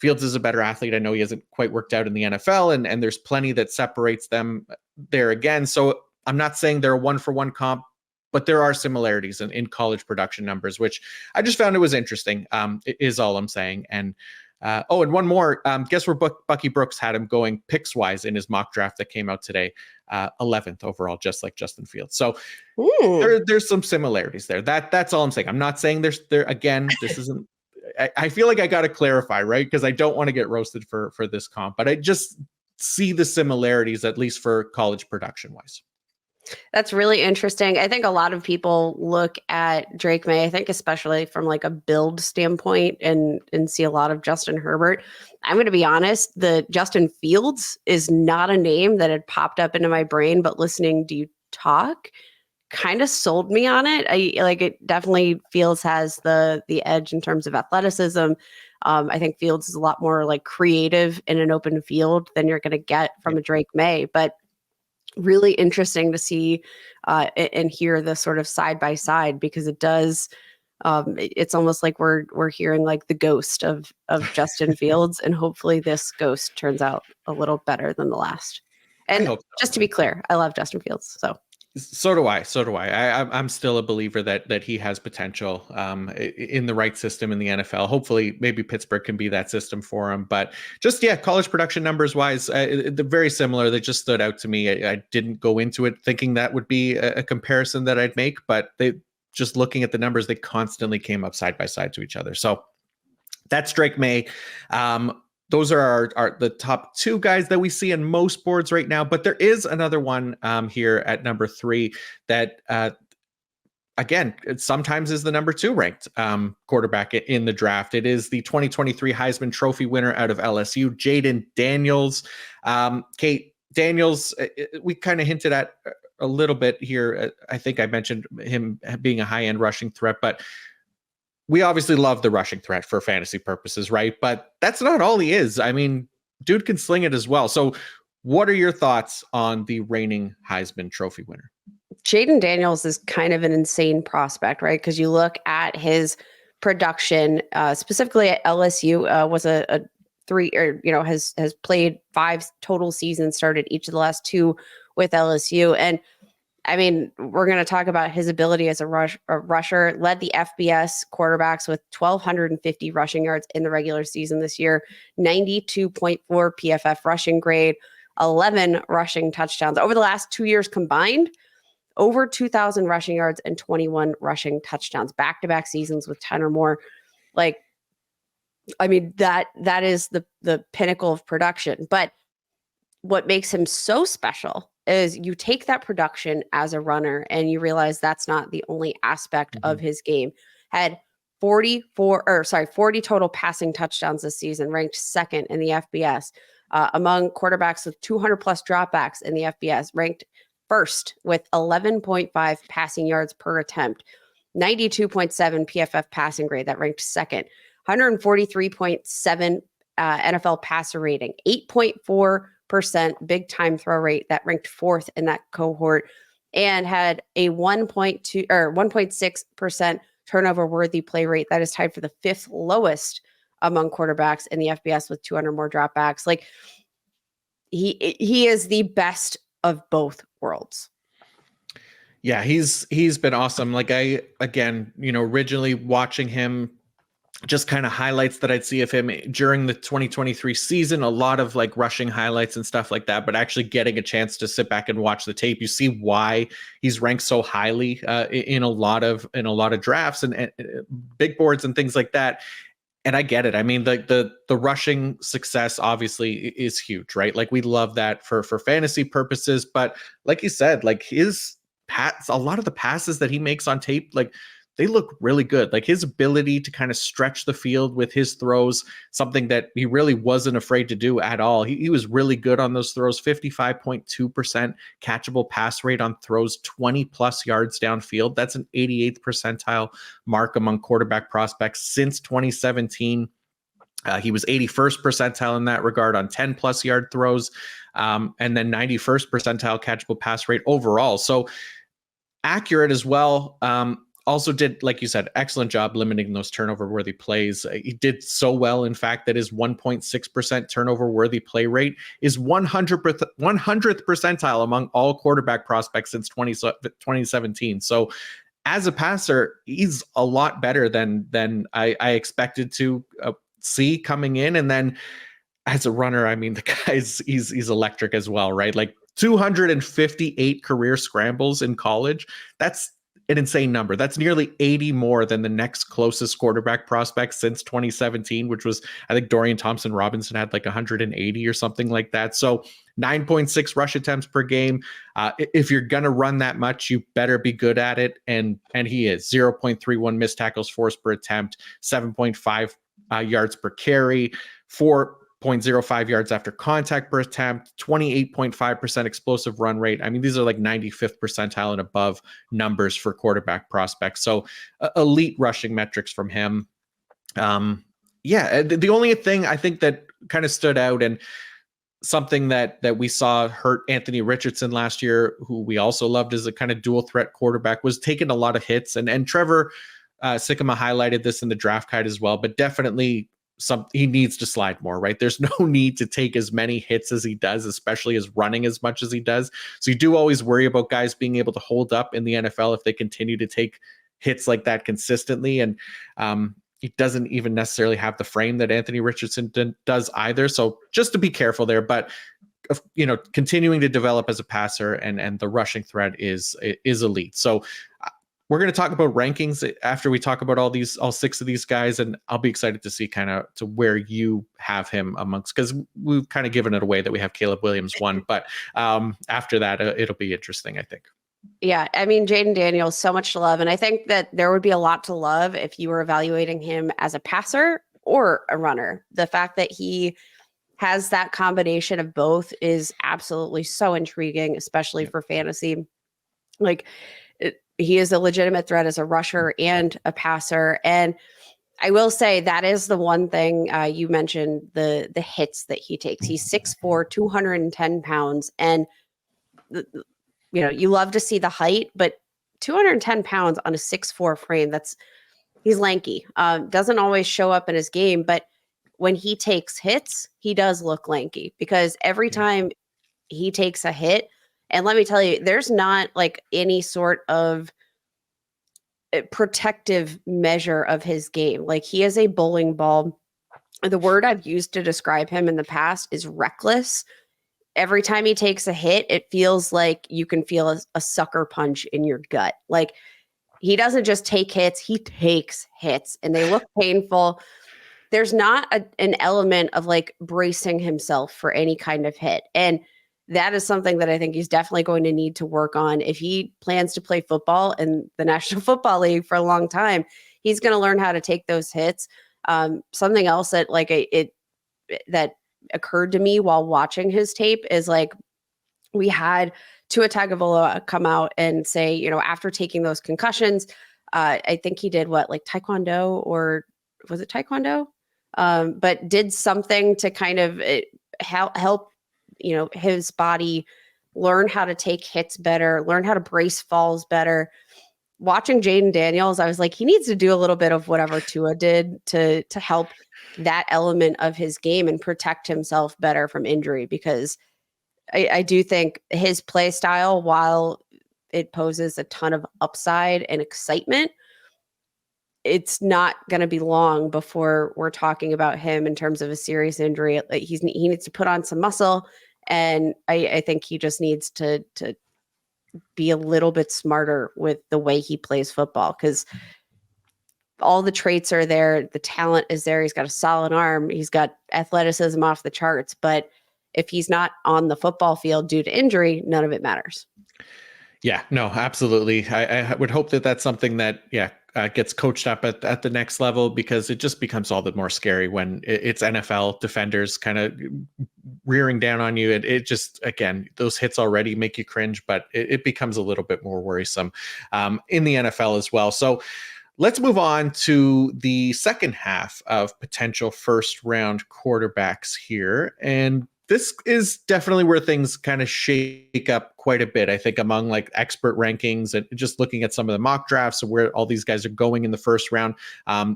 Fields is a better athlete. I know he hasn't quite worked out in the NFL, and there's plenty that separates them there again. So I'm not saying they're a one-for-one comp, but there are similarities in college production numbers, which I just found it was interesting, is all I'm saying. And and one more, guess where Bucky Brooks had him going picks-wise in his mock draft that came out today, 11th overall, just like Justin Fields. So there's some similarities there. That's all I'm saying. I'm not saying there again, this isn't, I feel like I got to clarify, right? Because I don't want to get roasted for this comp, but I just see the similarities, at least for college production wise. That's really interesting. I think a lot of people look at Drake Maye, I think especially from like a build standpoint, and see a lot of Justin Herbert. I'm going to be honest, the Justin Fields is not a name that had popped up into my brain, but listening to you talk kind of sold me on it. It definitely Fields has the edge in terms of athleticism. I think Fields is a lot more like creative in an open field than you're going to get from a Drake Maye, but really interesting to see and hear the sort of side by side, because it does It's almost like we're hearing like the ghost of Justin Fields, and hopefully this ghost turns out a little better than the last. I And hope so. just to be clear, I love Justin Fields. So do I. So do I. I'm still a believer that he has potential in the right system in the NFL. Hopefully, maybe Pittsburgh can be that system for him. But just college production numbers wise, they're very similar. They just stood out to me. I didn't go into it thinking that would be a comparison that I'd make, but they just looking at the numbers, they constantly came up side by side to each other. So that's Drake Maye. Those are the top two guys that we see in most boards right now. But there is another one here at number 3 that, again, sometimes is the number 2 ranked quarterback in the draft. It is the 2023 Heisman Trophy winner out of LSU, Jayden Daniels. Kate, Daniels, we kind of hinted at a little bit here. I think I mentioned him being a high-end rushing threat, but we obviously love the rushing threat for fantasy purposes, right? But that's not all he is. I mean, dude can sling it as well. So what are your thoughts on the reigning Heisman Trophy winner? Jayden Daniels is kind of an insane prospect, right? Because you look at his production, specifically at LSU, was a 3, or has played 5 total seasons, started each of the last 2 with LSU. And I mean, we're going to talk about his ability as a rusher. Led the FBS quarterbacks with 1,250 rushing yards in the regular season this year, 92.4 PFF rushing grade, 11 rushing touchdowns. Over the last 2 years combined, over 2,000 rushing yards and 21 rushing touchdowns, back-to-back seasons with 10 or more. Like, I mean, that is the pinnacle of production. But what makes him so special is you take that production as a runner and you realize that's not the only aspect of his game. Had 40 total passing touchdowns this season, ranked 2nd in the FBS. Among quarterbacks with 200 plus dropbacks in the FBS, ranked 1st with 11.5 passing yards per attempt, 92.7 PFF passing grade, that ranked 2nd, 143.7 NFL passer rating, 8.4% big time throw rate, that ranked 4th in that cohort, and had a 1.2 or 1.6% turnover worthy play rate, that is tied for the 5th lowest among quarterbacks in the FBS with 200 more dropbacks. Like, he is the best of both worlds. Yeah, he's been awesome. Like, I, again, originally watching him, just kind of highlights that I'd see of him during the 2023 season, a lot of like rushing highlights and stuff like that, but actually getting a chance to sit back and watch the tape, you see why he's ranked so highly in a lot of drafts and big boards and things like that. And I get it. I mean, the rushing success obviously is huge, right? Like, we love that for fantasy purposes, but like you said, like his a lot of the passes that he makes on tape, like, they look really good. Like, his ability to kind of stretch the field with his throws, something that he really wasn't afraid to do at all. He was really good on those throws, 55.2% catchable pass rate on throws 20 plus yards downfield. That's an 88th percentile mark among quarterback prospects since 2017. He was 81st percentile in that regard on 10 plus yard throws, and then 91st percentile catchable pass rate overall. So accurate as well. Also did, like you said, excellent job limiting those turnover-worthy plays. He did so well, in fact, that his 1.6% turnover-worthy play rate is 100th percentile among all quarterback prospects since 2017. So as a passer, he's a lot better than I expected to see coming in. And then as a runner, I mean, the guy's he's electric as well, right? Like 258 career scrambles in college. That's an insane number. That's nearly 80 more than the next closest quarterback prospect since 2017, which was, I think, Dorian Thompson-Robinson had like 180 or something like that. So 9.6 rush attempts per game. If you're going to run that much, you better be good at it. And he is. 0.31 missed tackles forced per attempt, 7.5 yards per carry, 4.05 yards after contact per attempt, 28.5% explosive run rate. I mean, these are like 95th percentile and above numbers for quarterback prospects. So elite rushing metrics from him. The only thing I think that kind of stood out, and something that we saw hurt Anthony Richardson last year, who we also loved as a kind of dual threat quarterback, was taking a lot of hits. And Trevor Sycamore highlighted this in the draft guide as well, but definitely he needs to slide more, right? There's no need to take as many hits as he does, especially as running as much as he does. So you do always worry about guys being able to hold up in the NFL if they continue to take hits like that consistently. And he doesn't even necessarily have the frame that Anthony Richardson does either. So just to be careful there, but continuing to develop as a passer and the rushing threat is elite. So we're going to talk about rankings after we talk about all 6 of these guys, and I'll be excited to see kind of to where you have him amongst, because we've kind of given it away that we have Caleb Williams 1, but after that it'll be interesting, I think. Yeah, I mean, Jayden Daniels, so much to love, and I think that there would be a lot to love if you were evaluating him as a passer or a runner. The fact that he has that combination of both is absolutely so intriguing, especially for fantasy. Like, he is a legitimate threat as a rusher and a passer. And I will say that is the one thing you mentioned, the hits that he takes. He's 6'4", 210 pounds. And, you love to see the height, but 210 pounds on a 6'4" frame, he's lanky. Doesn't always show up in his game, but when he takes hits, he does look lanky, because every time he takes a hit, and let me tell you, there's not like any sort of protective measure of his game. Like, he is a bowling ball. The word I've used to describe him in the past is reckless. Every time he takes a hit, it feels like you can feel a sucker punch in your gut. Like, he doesn't just take hits, he takes hits, and they look painful. There's not an element of like bracing himself for any kind of hit. And that is something that I think he's definitely going to need to work on. If he plans to play football in the National Football League for a long time, he's going to learn how to take those hits. Something else that that occurred to me while watching his tape is like, we had Tua Tagovailoa come out and say, after taking those concussions, I think he did Taekwondo, or was it Taekwondo? But did something to kind of help his body learn how to take hits better, learn how to brace falls better. Watching Jayden Daniels, I was like, he needs to do a little bit of whatever Tua did to help that element of his game and protect himself better from injury, because I do think his play style, while it poses a ton of upside and excitement, it's not going to be long before we're talking about him in terms of a serious injury. Like, he needs to put on some muscle. And I think he just needs to be a little bit smarter with the way he plays football, because all the traits are there. The talent is there. He's got a solid arm. He's got athleticism off the charts. But if he's not on the football field due to injury, none of it matters. Yeah, no, absolutely. I would hope that that's something that, gets coached up at the next level, because it just becomes all the more scary when it's NFL defenders kind of rearing down on you. It just, again, those hits already make you cringe, but it becomes a little bit more worrisome in the NFL as well. So let's move on to the second half of potential first round quarterbacks here. And this is definitely where things kind of shake up quite a bit, I think, among like expert rankings and just looking at some of the mock drafts of where all these guys are going in the first round.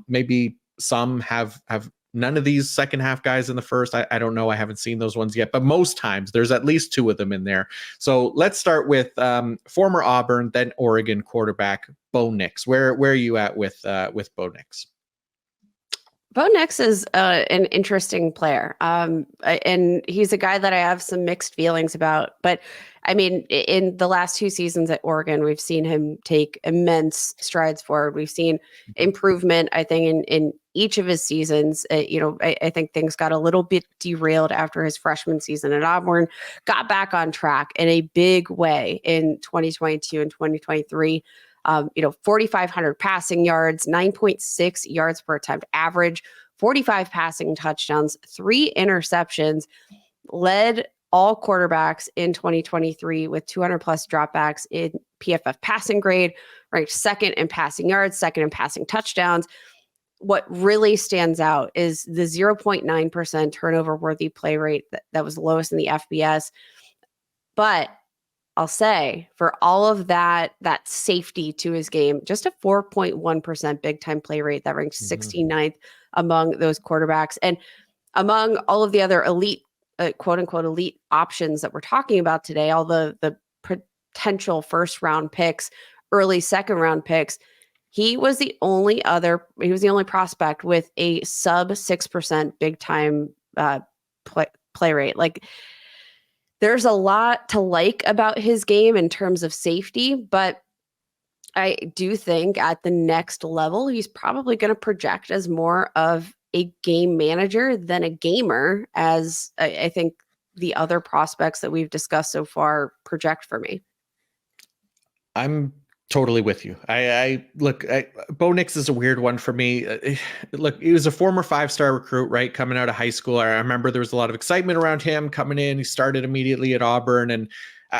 Maybe some have none of these second half guys in the first. I don't know. I haven't seen those ones yet, but most times there's at least 2 of them in there. So let's start with former Auburn, then Oregon quarterback Bo Nix. Where are you at with Bo Nix? Bo Nix is an interesting player. And he's a guy that I have some mixed feelings about. But I mean, in the last 2 seasons at Oregon, we've seen him take immense strides forward. We've seen improvement, I think, in each of his seasons. I think things got a little bit derailed after his freshman season at Auburn, got back on track in a big way in 2022 and 2023. 4,500 passing yards, 9.6 yards per attempt average, 45 passing touchdowns, 3 interceptions, led all quarterbacks in 2023 with 200 plus dropbacks in PFF passing grade, ranked second in passing yards, second in passing touchdowns. What really stands out is the 0.9% turnover worthy play rate that was lowest in the FBS. But I'll say for all of that safety to his game, just a 4.1% big time play rate that ranks 69th among those quarterbacks. And among all of the other elite, quote unquote, elite options that we're talking about today, all the potential first round picks, early second round picks, he was the only prospect with a sub 6% big time play rate. Like, there's a lot to like about his game in terms of safety, but I do think at the next level, he's probably going to project as more of a game manager than a gamer, as I think the other prospects that we've discussed so far project for me. I'm totally with you. Bo Nix is a weird one for me. Look, he was a former 5-star recruit, right? Coming out of high school. I remember there was a lot of excitement around him coming in. He started immediately at Auburn, and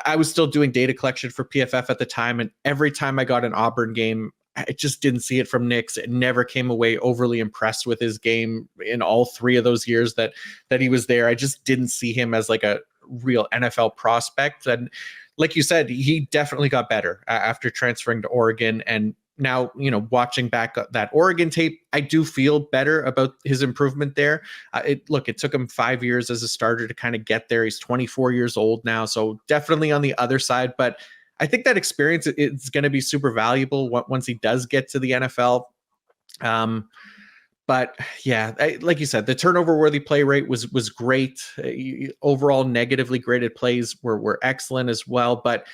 I was still doing data collection for PFF at the time. And every time I got an Auburn game, I just didn't see it from Nix. It never came away overly impressed with his game in all 3 of those years that he was there. I just didn't see him as like a real NFL prospect. And like you said, he definitely got better after transferring to Oregon. And now, watching back that Oregon tape, I do feel better about his improvement there. It took him 5 years as a starter to kind of get there. He's 24 years old now, so definitely on the other side. But I think that experience is going to be super valuable once he does get to the NFL. But yeah, like you said, the turnover-worthy play rate was great. Overall, negatively graded plays were excellent as well. But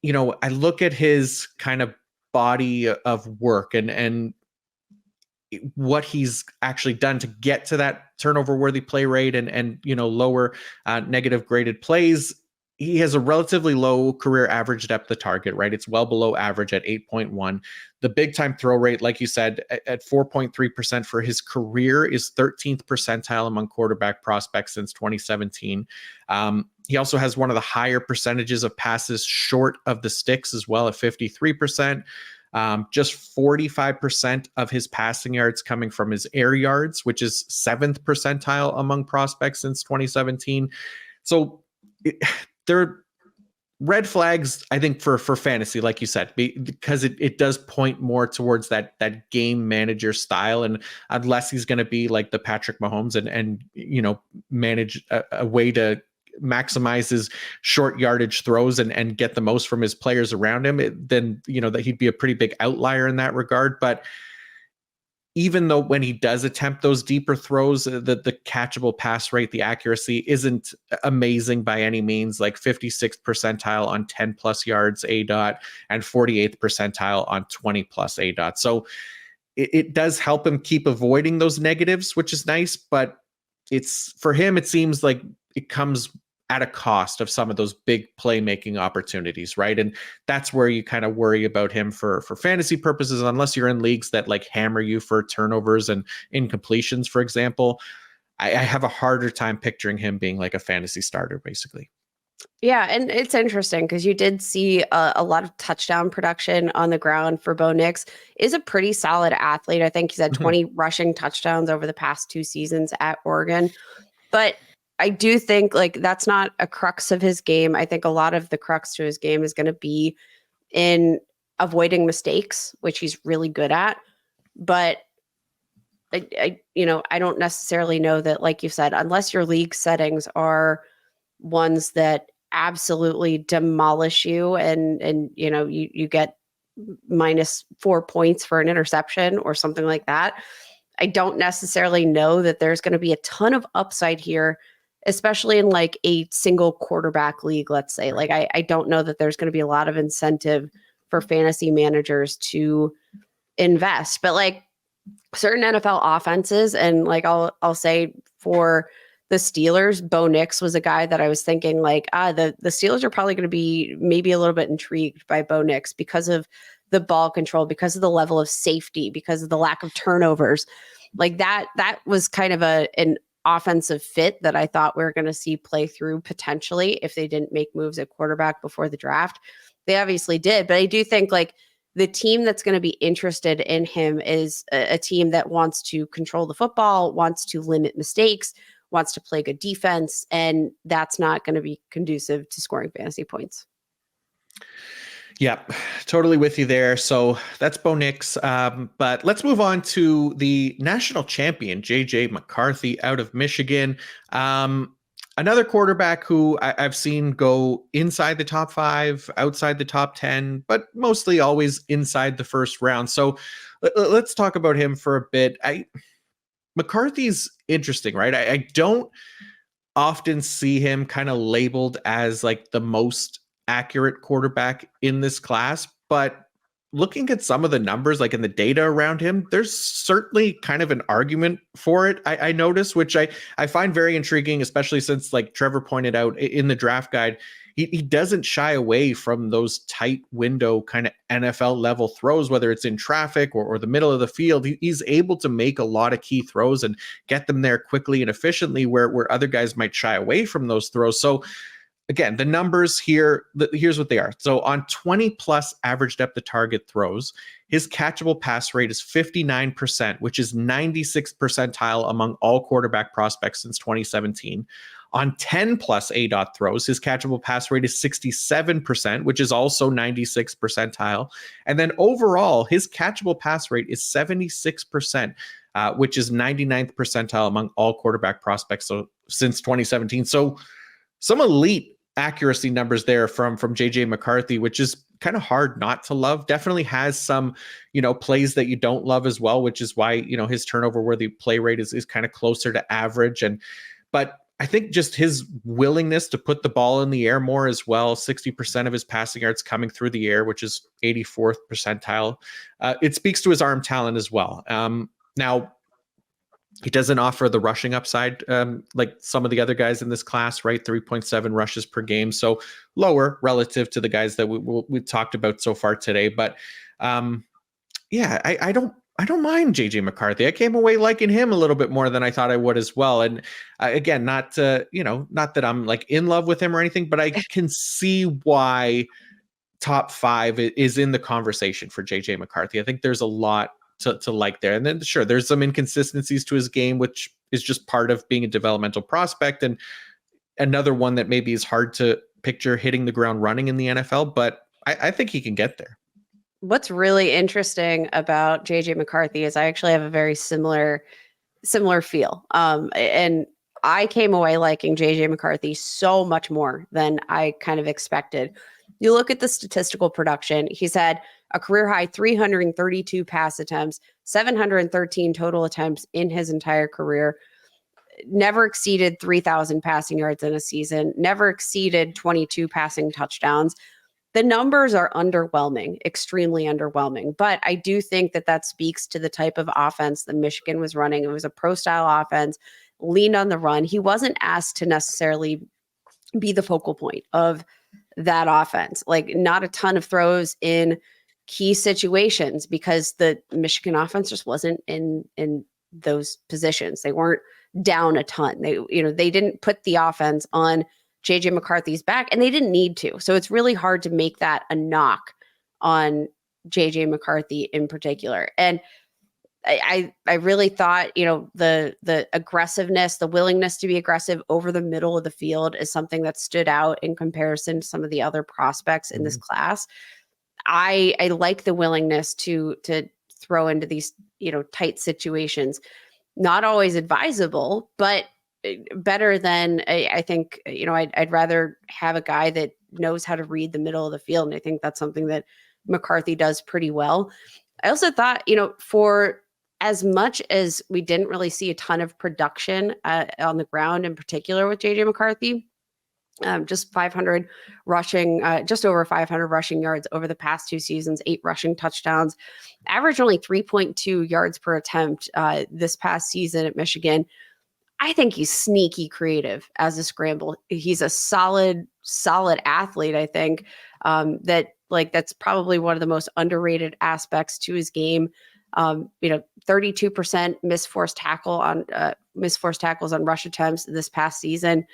I look at his kind of body of work and what he's actually done to get to that turnover-worthy play rate and lower negative graded plays. He has a relatively low career average depth of target, right? It's well below average at 8.1. The big time throw rate, like you said, at 4.3% for his career is 13th percentile among quarterback prospects since 2017. He also has one of the higher percentages of passes short of the sticks as well at 53%. Just 45% of his passing yards coming from his air yards, which is 7th percentile among prospects since 2017. So there are red flags, I think, for fantasy, like you said, because it does point more towards that game manager style. And unless he's going to be like the Patrick Mahomes and manage a way to maximize his short yardage throws and get the most from his players around him, then that he'd be a pretty big outlier in that regard. But even though when he does attempt those deeper throws, the catchable pass rate, the accuracy isn't amazing by any means, like 56th percentile on 10 plus yards ADOT and 48th percentile on 20 plus ADOT. So it does help him keep avoiding those negatives, which is nice, but for him, it seems like it comes at a cost of some of those big playmaking opportunities, right? And that's where you kind of worry about him for fantasy purposes, unless you're in leagues that like hammer you for turnovers and incompletions, for example. I have a harder time picturing him being like a fantasy starter, basically. Yeah, and it's interesting because you did see a lot of touchdown production on the ground for Bo Nix. Is a pretty solid athlete. I think he's had 20 rushing touchdowns over the past 2 seasons at Oregon. But I do think like that's not a crux of his game. I think a lot of the crux to his game is going to be in avoiding mistakes, which he's really good at. But I don't necessarily know that, like you said, unless your league settings are ones that absolutely demolish you and you get -4 points for an interception or something like that. I don't necessarily know that there's going to be a ton of upside here, especially in like a single quarterback league, let's say. Like I don't know that there's going to be a lot of incentive for fantasy managers to invest. But like certain NFL offenses, and like I'll say for the Steelers, Bo Nix was a guy that I was thinking like, the Steelers are probably going to be maybe a little bit intrigued by Bo Nix because of the ball control, because of the level of safety, because of the lack of turnovers. Like that was kind of an offensive fit that I thought we were going to see play through potentially if they didn't make moves at quarterback before the draft. They obviously did, but I do think like the team that's going to be interested in him is a team that wants to control the football, wants to limit mistakes, wants to play good defense, and that's not going to be conducive to scoring fantasy points. Yep, totally with you there. So that's Bo Nix. But let's move on to the national champion, JJ McCarthy out of Michigan. Another quarterback who I've seen go inside the top 5, outside the top 10, but mostly always inside the first round. So let's talk about him for a bit. McCarthy's interesting, right? I don't often see him kind of labeled as like the most accurate quarterback in this class, but looking at some of the numbers, like in the data around him, there's certainly kind of an argument for it. I notice, which I find very intriguing, especially since, like Trevor pointed out in the draft guide, he doesn't shy away from those tight window kind of NFL level throws, whether it's in traffic or the middle of the field. He's able to make a lot of key throws and get them there quickly and efficiently where other guys might shy away from those throws. So again, the numbers here, here's what they are. So on 20 plus average depth of target throws, his catchable pass rate is 59%, which is 96th percentile among all quarterback prospects since 2017. On 10 plus ADOT throws, his catchable pass rate is 67%, which is also 96th percentile. And then overall, his catchable pass rate is 76%, which is 99th percentile among all quarterback prospects since 2017. So some elite accuracy numbers there from JJ McCarthy, which is kind of hard not to love. Definitely has some, plays that you don't love as well, which is why, his turnover worthy play rate is kind of closer to average. But I think just his willingness to put the ball in the air more as well, 60% of his passing yards coming through the air, which is 84th percentile. It speaks to his arm talent as well. Now, he doesn't offer the rushing upside like some of the other guys in this class, right? 3.7 rushes per game. So lower relative to the guys that we've talked about so far today. But I don't mind JJ McCarthy. I came away liking him a little bit more than I thought I would as well. And again, not that I'm like in love with him or anything, but I can see why top 5 is in the conversation for JJ McCarthy. I think there's a lot to like there. And then sure, there's some inconsistencies to his game, which is just part of being a developmental prospect. And another one that maybe is hard to picture hitting the ground running in the NFL, but I think he can get there. What's really interesting about JJ McCarthy is I actually have a very similar feel. And I came away liking JJ McCarthy so much more than I kind of expected. You look at the statistical production, he's had a career high 332 pass attempts, 713 total attempts in his entire career, never exceeded 3,000 passing yards in a season, never exceeded 22 passing touchdowns. The numbers are underwhelming, extremely underwhelming. But I do think that speaks to the type of offense that Michigan was running. It was a pro-style offense, leaned on the run. He wasn't asked to necessarily be the focal point of that offense. Like, not a ton of throws in key situations because the Michigan offense just wasn't in those positions. They weren't down a ton. They didn't put the offense on JJ McCarthy's back, and they didn't need to. So it's really hard to make that a knock on JJ McCarthy in particular. And I really thought, the aggressiveness, the willingness to be aggressive over the middle of the field is something that stood out in comparison to some of the other prospects in this class. I like the willingness to throw into these, tight situations. Not always advisable, but better than I think, I'd rather have a guy that knows how to read the middle of the field. And I think that's something that McCarthy does pretty well. I also thought, for as much as we didn't really see a ton of production on the ground, in particular with JJ McCarthy, just 500 rushing, just over 500 rushing yards over the past 2 seasons, 8 rushing touchdowns, average only 3.2 yards per attempt this past season at Michigan. I think he's sneaky creative as a scramble. He's a solid athlete. I think that's probably one of the most underrated aspects to his game. 32% missed forced tackles on rush attempts this past season.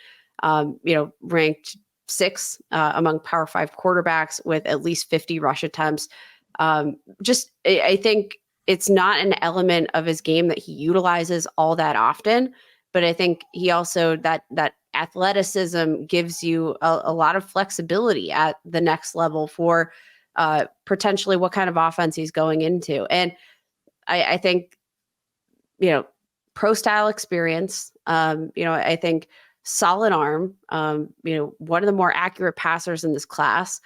Ranked 6th among Power 5 quarterbacks with at least 50 rush attempts. I think it's not an element of his game that he utilizes all that often, but I think he also that athleticism gives you a lot of flexibility at the next level for potentially what kind of offense he's going into. And I think, pro style experience, I think solid arm, one of the more accurate passers in this class,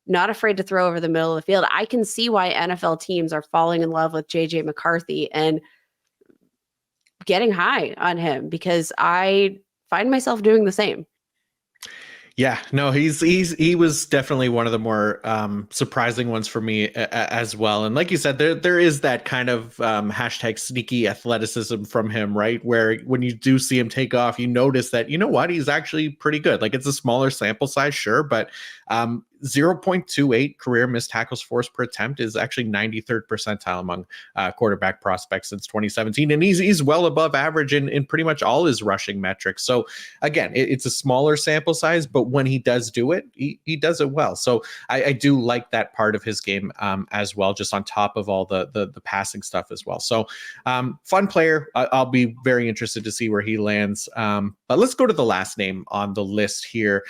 not afraid to throw over the middle of the field. I can see why NFL teams are falling in love with JJ McCarthy and getting high on him, because I find myself doing the same. Yeah, no, he was definitely one of the more surprising ones for me as well. And like you said, there is that kind of hashtag sneaky athleticism from him, right? Where when you do see him take off, you notice that, you know what, he's actually pretty good. Like, it's a smaller sample size, sure, but 0.28 career missed tackles forced per attempt is actually 93rd percentile among quarterback prospects since 2017. And he's well above average in pretty much all his rushing metrics. So again, it's a smaller sample size, but when he does do it, he does it well. So I do like that part of his game as well, just on top of all the passing stuff as well. So fun player. I'll be very interested to see where he lands. But let's go to the last name on the list here.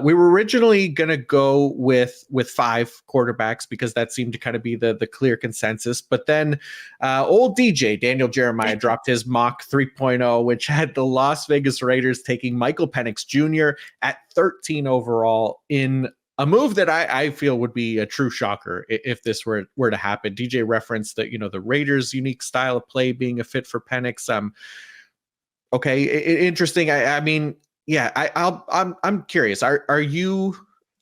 We were originally going to go with 5 quarterbacks because that seemed to kind of be the clear consensus. But then old DJ, Daniel Jeremiah, dropped his mock 3.0, which had the Las Vegas Raiders taking Michael Penix Jr. at 13 overall in a move that I feel would be a true shocker if this were to happen. DJ referenced that, the Raiders' unique style of play being a fit for Penix. Okay, interesting. I mean, yeah, I'm curious. Are you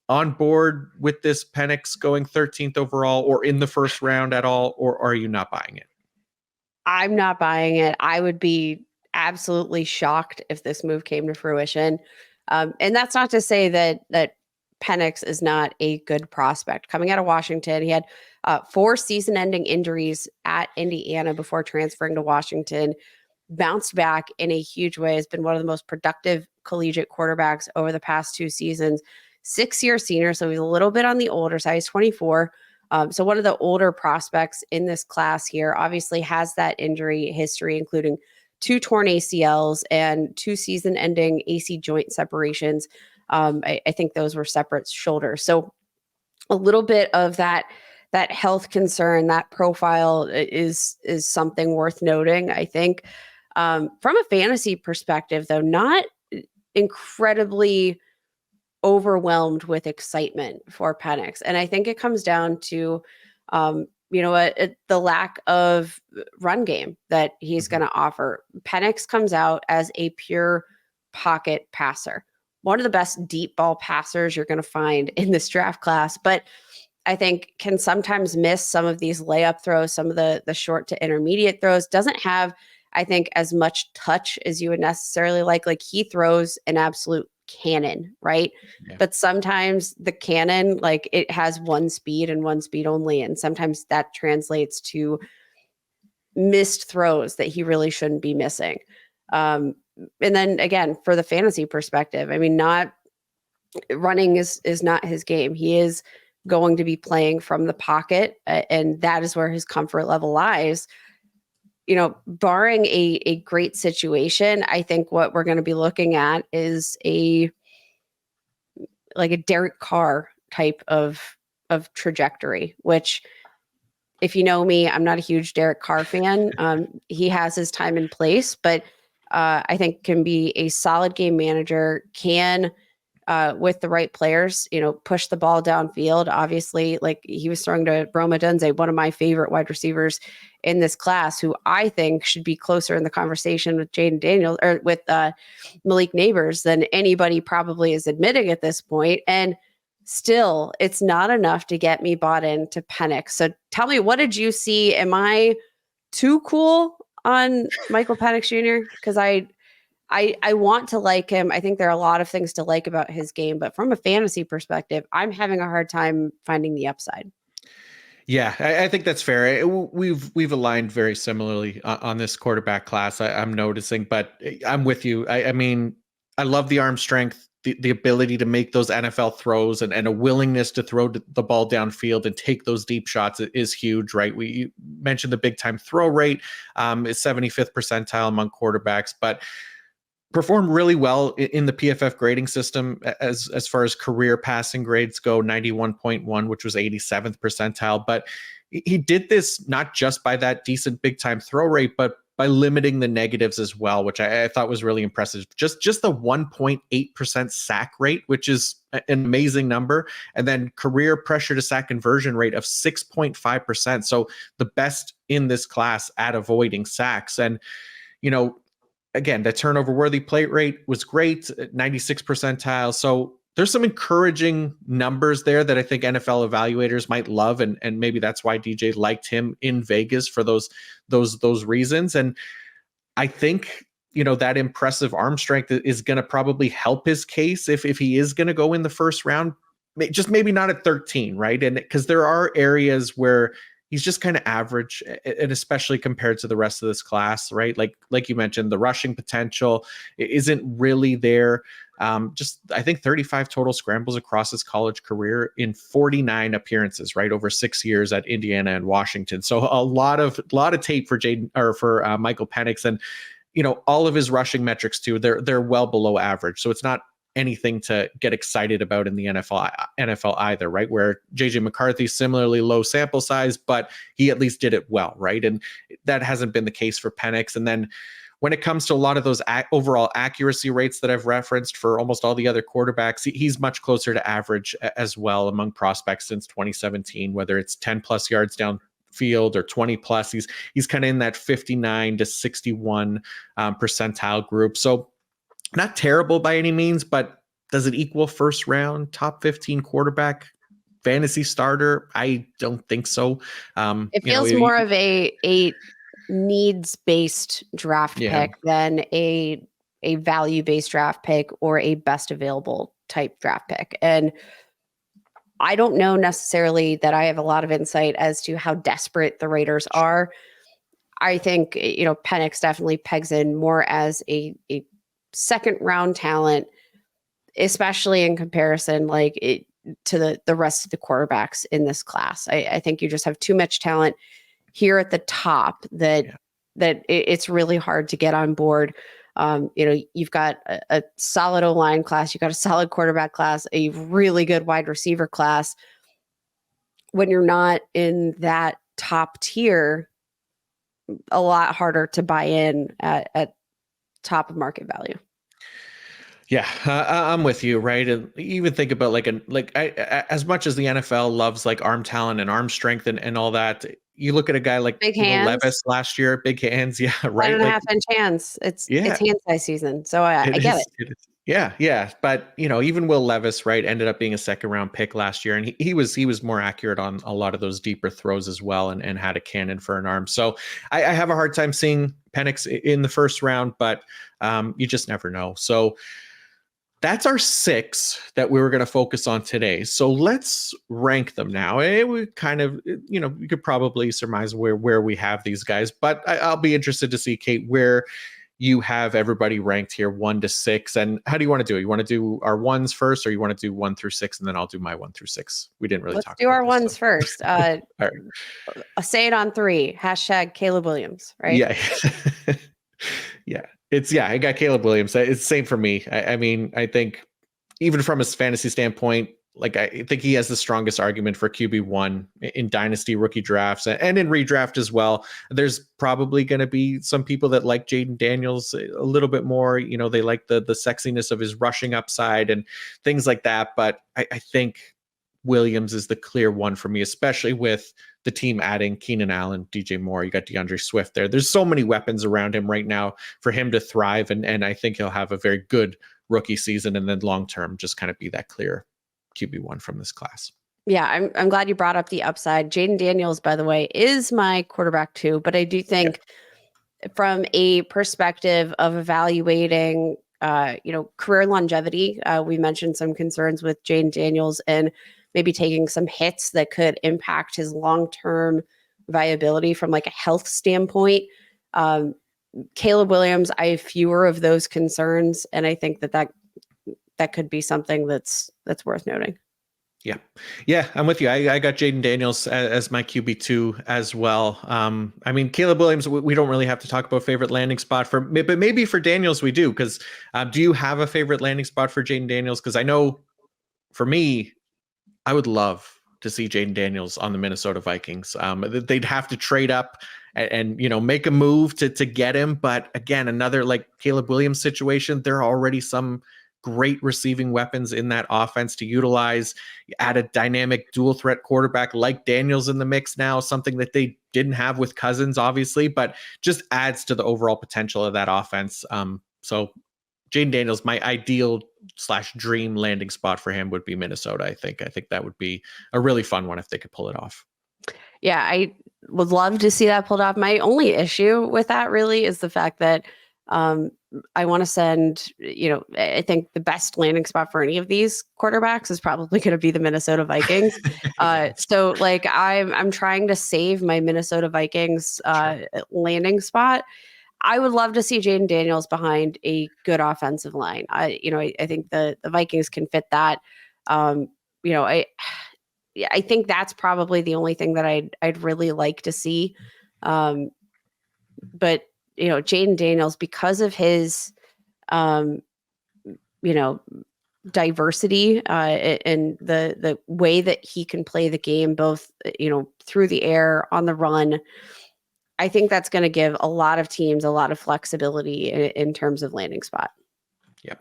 on board with this Penix going 13th overall or in the first round at all, or are you not buying it? I'm not buying it. I would be absolutely shocked if this move came to fruition. And that's not to say that Penix is not a good prospect. Coming out of Washington, he had 4 season-ending injuries at Indiana before transferring to Washington. Bounced back in a huge way, has been one of the most productive collegiate quarterbacks over the past 2 seasons. 6-year senior, so he's a little bit on the older side. He's 24. So one of the older prospects in this class here, obviously has that injury history, including 2 torn ACLs and 2 season-ending AC joint separations. I think those were separate shoulders. So a little bit of that health concern, that profile is something worth noting, I think. From a fantasy perspective, though, not incredibly overwhelmed with excitement for Penix. And I think it comes down to, the lack of run game that he's going to offer. Penix comes out as a pure pocket passer, one of the best deep ball passers you're going to find in this draft class, but I think can sometimes miss some of these layup throws, some of the short to intermediate throws. Doesn't have, I think, as much touch as you would necessarily like. Like, he throws an absolute cannon, right? Yeah. But sometimes the cannon, like, it has one speed and one speed only. And sometimes that translates to missed throws that he really shouldn't be missing. And then again, for the fantasy perspective, I mean, not running is not his game. He is going to be playing from the pocket, and that is where his comfort level lies. Barring a great situation, I think what we're going to be looking at is a Derek Carr type of trajectory, which, if you know me, I'm not a huge Derek Carr fan. He has his time and place, but I think can be a solid game manager, can with the right players, push the ball downfield. Obviously, like, he was throwing to Rome Odunze, one of my favorite wide receivers in this class, who I think should be closer in the conversation with Jayden Daniels or with Malik Neighbors than anybody probably is admitting at this point. And still, it's not enough to get me bought into Penix. So tell me, what did you see? Am I too cool on Michael Penix Jr.? Because I want to like him. I think there are a lot of things to like about his game, but from a fantasy perspective, I'm having a hard time finding the upside. Yeah, I think that's fair. We've aligned very similarly on this quarterback class. I'm noticing, but I'm with you. I mean, I love the arm strength, the ability to make those NFL throws, and a willingness to throw the ball downfield and take those deep shots is huge, right? We mentioned the big time throw rate is 75th percentile among quarterbacks, but performed really well in the PFF grading system as far as career passing grades go, 91.1, which was 87th percentile. But he did this not just by that decent big time throw rate, but by limiting the negatives as well, which I thought was really impressive. Just the 1.8% sack rate, which is an amazing number. And then career pressure to sack conversion rate of 6.5%. So the best in this class at avoiding sacks. And, again, the turnover worthy plate rate was great, 96 percentile. So there's some encouraging numbers there that I think NFL evaluators might love. And maybe that's why DJ liked him in Vegas for those reasons. And I think, that impressive arm strength is going to probably help his case if he is going to go in the first round, just maybe not at 13, right? And because there are areas where he's just kind of average, and especially compared to the rest of this class, right? Like you mentioned, the rushing potential isn't really there. I think 35 total scrambles across his college career in 49 appearances, right, over 6 years at Indiana and Washington. So a lot of tape for Michael Penix, and all of his rushing metrics too. They're well below average. So it's not anything to get excited about in the NFL either, right? Where JJ McCarthy, similarly low sample size, but he at least did it well, right? And that hasn't been the case for Penix. And then when it comes to a lot of those overall accuracy rates that I've referenced for almost all the other quarterbacks, he's much closer to average as well among prospects since 2017, whether it's 10 plus yards downfield or 20 plus. He's kind of in that 59 to 61 percentile group. So not terrible by any means, but does it equal first round, top 15 quarterback, fantasy starter? I don't think so. It feels more of a needs-based draft pick than a value-based draft pick or a best available type draft pick. And I don't know necessarily that I have a lot of insight as to how desperate the Raiders are. I think, Penix definitely pegs in more as a second round talent, especially in comparison to the rest of the quarterbacks in this class. I think you just have too much talent here at the top that it's really hard to get on board. You've got a solid O-line class, you've got a solid quarterback class, a really good wide receiver class. When you're not in that top tier, a lot harder to buy in at top of market value. Yeah, I'm with you, right? And even think about as much as the NFL loves arm talent and arm strength and all that, you look at a guy like Levis last year, big hands, yeah, right. 1.5-inch hands. It's hand size season, so I get it. Yeah, but even Will Levis, right, ended up being a second round pick last year, and he was more accurate on a lot of those deeper throws as well, and had a cannon for an arm. So I have a hard time seeing Penix in the first round, but you just never know. So that's our 6 that we were going to focus on today. So let's rank them now. We kind of, you could probably surmise where we have these guys, but I'll be interested to see, Kate, where you have everybody ranked here 1 to 6. And how do you want to do it? You want to do our ones first, or you want to do 1 through 6, and then I'll do my 1 through 6? We didn't really talk about this. Let's do our ones first. Right. Say it on 3. # Caleb Williams, right? Yeah. Yeah. I got Caleb Williams. It's the same for me. I mean, I think even from a fantasy standpoint, I think he has the strongest argument for QB1 in dynasty rookie drafts and in redraft as well. There's probably going to be some people that like Jayden Daniels a little bit more. They like the sexiness of his rushing upside and things like that. But I think Williams is the clear one for me, especially with the team adding Keenan Allen, DJ Moore. You got DeAndre Swift there. There's so many weapons around him right now for him to thrive. And I think he'll have a very good rookie season, and then long-term just kind of be that clear QB1 from this class. Yeah, I'm glad you brought up the upside. Jayden Daniels, by the way, is my quarterback too, but I do think from a perspective of evaluating, career longevity, we mentioned some concerns with Jayden Daniels and maybe taking some hits that could impact his long-term viability from a health standpoint. Caleb Williams, I have fewer of those concerns, and I think that could be something that's worth noting. Yeah. Yeah, I'm with you. I got Jayden Daniels as my QB2 as well. I mean, Caleb Williams, we don't really have to talk about favorite landing spot but maybe for Daniels we do, because do you have a favorite landing spot for Jayden Daniels? Because I know for me, I would love to see Jayden Daniels on the Minnesota Vikings. They'd have to trade up and make a move to get him. But again, another like Caleb Williams situation, there are already some great receiving weapons in that offense to utilize. Add a dynamic dual threat quarterback like Daniels in the mix now, something that they didn't have with Cousins, obviously, but just adds to the overall potential of that offense. So Jayden Daniels, my ideal / dream landing spot for him would be Minnesota. I think that would be a really fun one if they could pull it off. Yeah, I would love to see that pulled off. My only issue with that really is the fact that I want to send, I think the best landing spot for any of these quarterbacks is probably going to be the Minnesota Vikings. So like I'm trying to save my Minnesota Vikings landing spot. I would love to see Jayden Daniels behind a good offensive line. I think the Vikings can fit that. I think that's probably the only thing that I'd really like to see. But Jayden Daniels, because of his diversity and the way that he can play the game, both through the air, on the run, I think that's going to give a lot of teams a lot of flexibility in terms of landing spot. Yeah,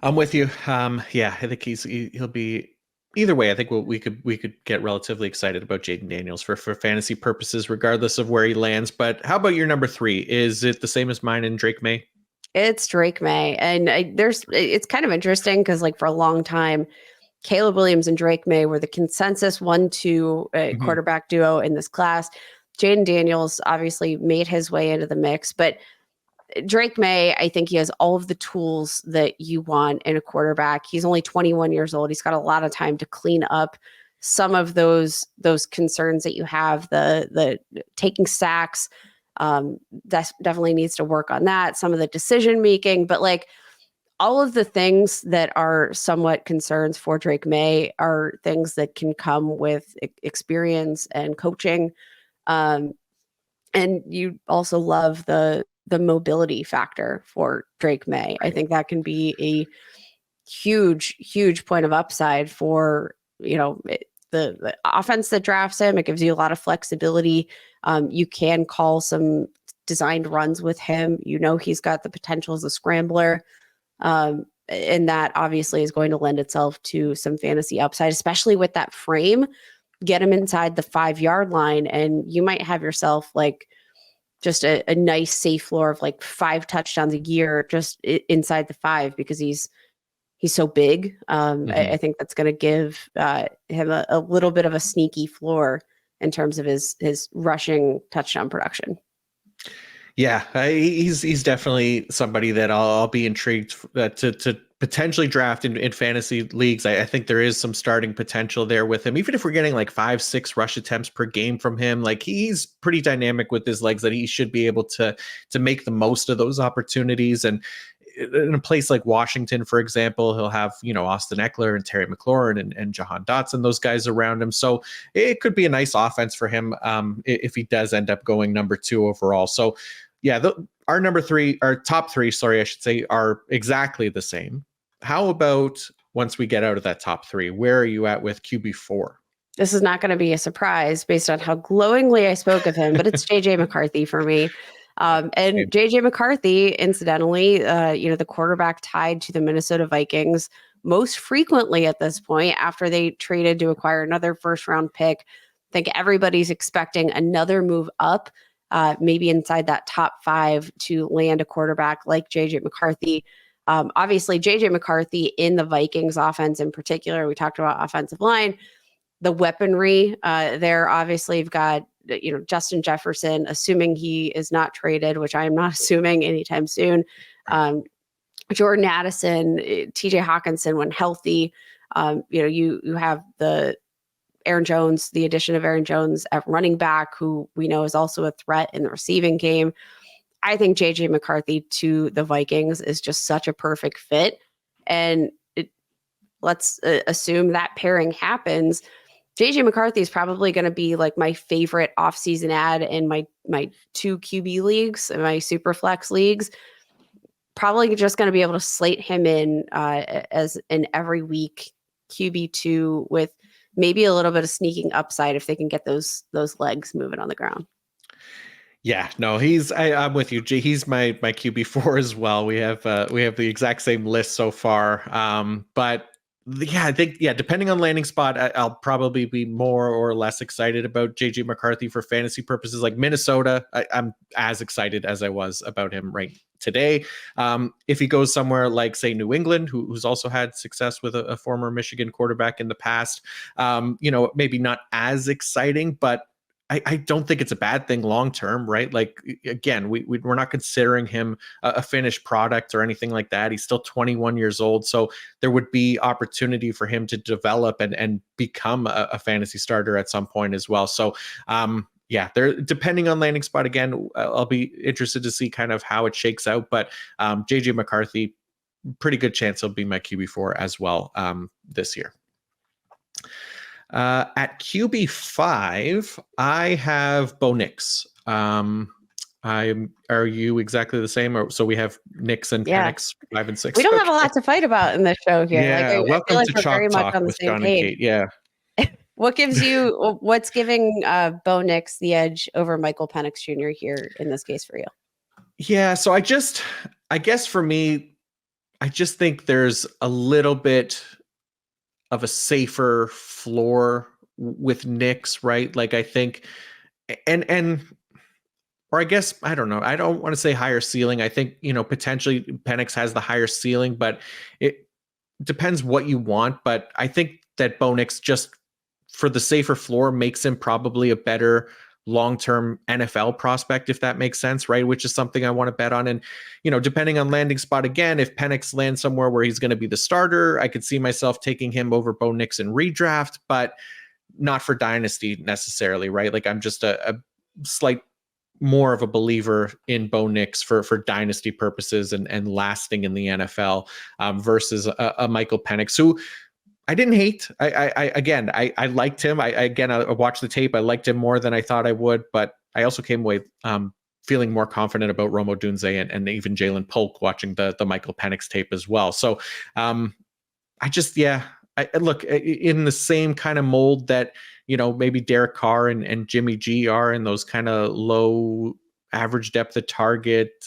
I'm with you. Yeah, I think he'll be. Either way, I think we could get relatively excited about Jayden Daniels for fantasy purposes, regardless of where he lands. But how about your number 3? Is it the same as mine and Drake Maye? It's Drake Maye, and it's kind of interesting because like for a long time, Caleb Williams and Drake Maye were the consensus 1-2 quarterback duo in this class. Jayden Daniels obviously made his way into the mix, but Drake Maye, I think he has all of the tools that you want in a quarterback. He's only 21 years old. He's got a lot of time to clean up some of those concerns that you have. The taking sacks, that definitely needs to work on that. Some of the decision making, but like all of the things that are somewhat concerns for Drake Maye are things that can come with experience and coaching. And you also love the mobility factor for Drake Maye. Right. I think that can be a huge point of upside for, the offense that drafts him. It gives you a lot of flexibility. You can call some designed runs with him. He's got the potential as a scrambler. And that obviously is going to lend itself to some fantasy upside, especially with that frame. Get him inside the 5-yard line, and you might have yourself like just a nice safe floor of like 5 touchdowns a year just inside the 5 because he's so big. I think that's going to give him a little bit of a sneaky floor in terms of his rushing touchdown production. Yeah, he's definitely somebody that I'll be intrigued to potentially draft in fantasy leagues. I think there is some starting potential there with him. Even if we're getting like 5-6 rush attempts per game from him, like he's pretty dynamic with his legs that he should be able to make the most of those opportunities. And in a place like Washington, for example, he'll have, Austin Eckler and Terry McLaurin and Jahan Dotson, those guys around him. So it could be a nice offense for him if he does end up going number 2 overall. So yeah, our top three, I should say, are exactly the same. How about once we get out of that top 3, where are you at with QB4? This is not going to be a surprise based on how glowingly I spoke of him, but it's JJ McCarthy for me. And JJ McCarthy, incidentally, the quarterback tied to the Minnesota Vikings most frequently at this point after they traded to acquire another first-round pick. I think everybody's expecting another move up, maybe inside that top 5 to land a quarterback like JJ McCarthy. Obviously, JJ McCarthy in the Vikings offense in particular, we talked about offensive line, the weaponry there. Obviously, you've got Justin Jefferson, assuming he is not traded, which I am not assuming anytime soon. Jordan Addison, TJ Hawkinson when healthy. You have the addition of Aaron Jones at running back, who we know is also a threat in the receiving game. I think JJ McCarthy to the Vikings is just such a perfect fit. And let's assume that pairing happens. JJ McCarthy is probably going to be like my favorite offseason ad in my 2 QB leagues and my super flex leagues. Probably just going to be able to slate him in as an every week QB2 with maybe a little bit of sneaking upside if they can get those legs moving on the ground. Yeah, no, I'm with you. He's my QB4 as well. We have the exact same list so far. But yeah, I think, depending on landing spot, I'll probably be more or less excited about JJ McCarthy for fantasy purposes. Like Minnesota, I'm as excited as I was about him right today. If he goes somewhere like, say, New England, who's also had success with a former Michigan quarterback in the past, maybe not as exciting, but I don't think it's a bad thing long term, right? Like, again, we're not considering him a finished product or anything like that. He's still 21 years old, so there would be opportunity for him to develop and become a fantasy starter at some point as well. So, there, depending on landing spot, again, I'll be interested to see kind of how it shakes out. But JJ McCarthy, pretty good chance he'll be my QB4 as well this year. At QB5, I have Bo Nix. Are you exactly the same? So we have Nix and Penix 5 and 6. We don't have a lot to fight about in this show here. Yeah, like, welcome to Chalk Talk with John and Kate. Yeah. What's giving Bo Nix the edge over Michael Penix Jr. here in this case for you? Yeah, so I guess for me, I just think there's a little bit of a safer floor with Nix, right? Like, I think, or I guess, I don't know. I don't want to say higher ceiling. I think, potentially Penix has the higher ceiling, but it depends what you want. But I think that Bo Nix, just for the safer floor, makes him probably a better long-term NFL prospect, if that makes sense, right? Which is something I want to bet on. And, depending on landing spot, again, if Penix lands somewhere where he's going to be the starter, I could see myself taking him over Bo Nix in redraft, but not for dynasty necessarily, right? Like, I'm just a slight more of a believer in Bo Nix for dynasty purposes and lasting in the NFL versus a Michael Penix, who I didn't hate. I liked him. I watched the tape. I liked him more than I thought I would, but I also came away feeling more confident about Rome Odunze and even Jalen Polk watching the Michael Penix tape as well. So I look in the same kind of mold that, maybe Derek Carr and Jimmy G are in those kind of low average depth of target,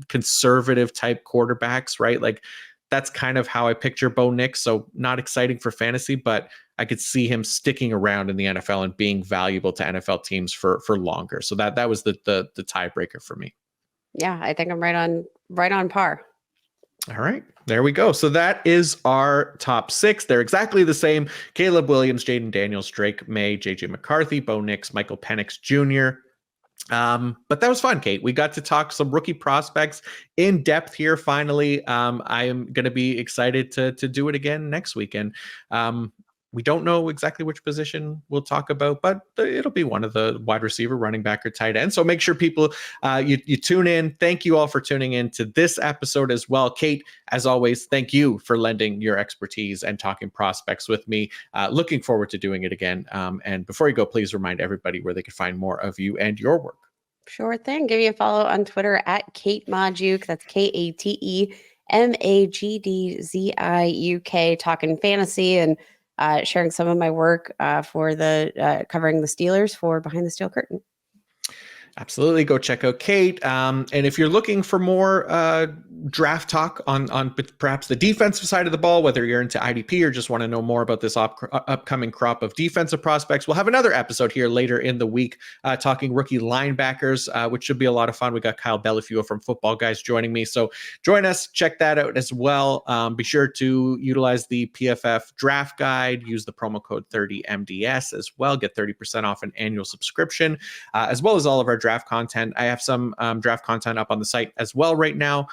conservative type quarterbacks, right? Like, that's kind of how I picture Bo Nix. So not exciting for fantasy, but I could see him sticking around in the NFL and being valuable to NFL teams for longer. So that was the tiebreaker for me. Yeah, I think I'm right on par. All right, there we go. So that is our top 6. They're exactly the same. Caleb Williams, Jayden Daniels, Drake Maye, JJ McCarthy, Bo Nix, Michael Penix Jr. But that was fun, Kate. We got to talk some rookie prospects in depth here. Finally, I am going to be excited to do it again next weekend. We don't know exactly which position we'll talk about, but it'll be one of the wide receiver, running back, or tight end. So make sure people, you tune in. Thank you all for tuning in to this episode as well. Kate, as always, thank you for lending your expertise and talking prospects with me. Looking forward to doing it again. And before you go, please remind everybody where they can find more of you and your work. Sure thing. Give me a follow on Twitter at Kate Magdziuk. That's KateMagdziuk, talking fantasy and sharing some of my work for the covering the Steelers for Behind the Steel Curtain. Absolutely. Go check out Kate. And if you're looking for more draft talk on perhaps the defensive side of the ball, whether you're into IDP or just want to know more about this upcoming crop of defensive prospects, we'll have another episode here later in the week talking rookie linebackers, which should be a lot of fun. We got Kyle Bellifuo from Football Guys joining me. So join us. Check that out as well. Be sure to utilize the PFF draft guide. Use the promo code 30MDS as well. Get 30% off an annual subscription, as well as all of our draft content. I have some draft content up on the site as well right now.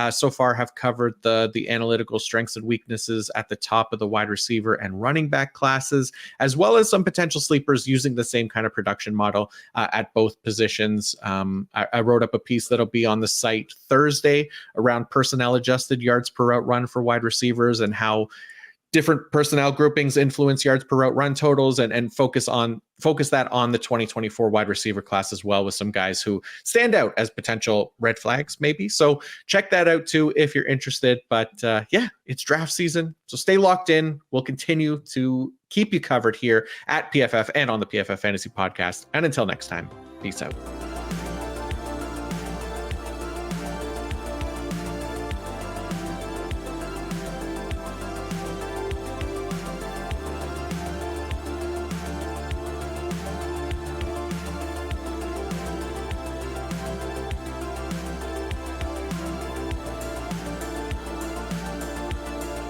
So far have covered the analytical strengths and weaknesses at the top of the wide receiver and running back classes, as well as some potential sleepers using the same kind of production model at both positions. I wrote up a piece that'll be on the site Thursday around personnel adjusted yards per route run for wide receivers and how different personnel groupings influence yards per route run totals, and focus that on the 2024 wide receiver class as well, with some guys who stand out as potential red flags maybe. So check that out too if you're interested. But yeah, it's draft season, so stay locked in. We'll continue to keep you covered here at PFF and on the PFF Fantasy Podcast. And until next time, peace out.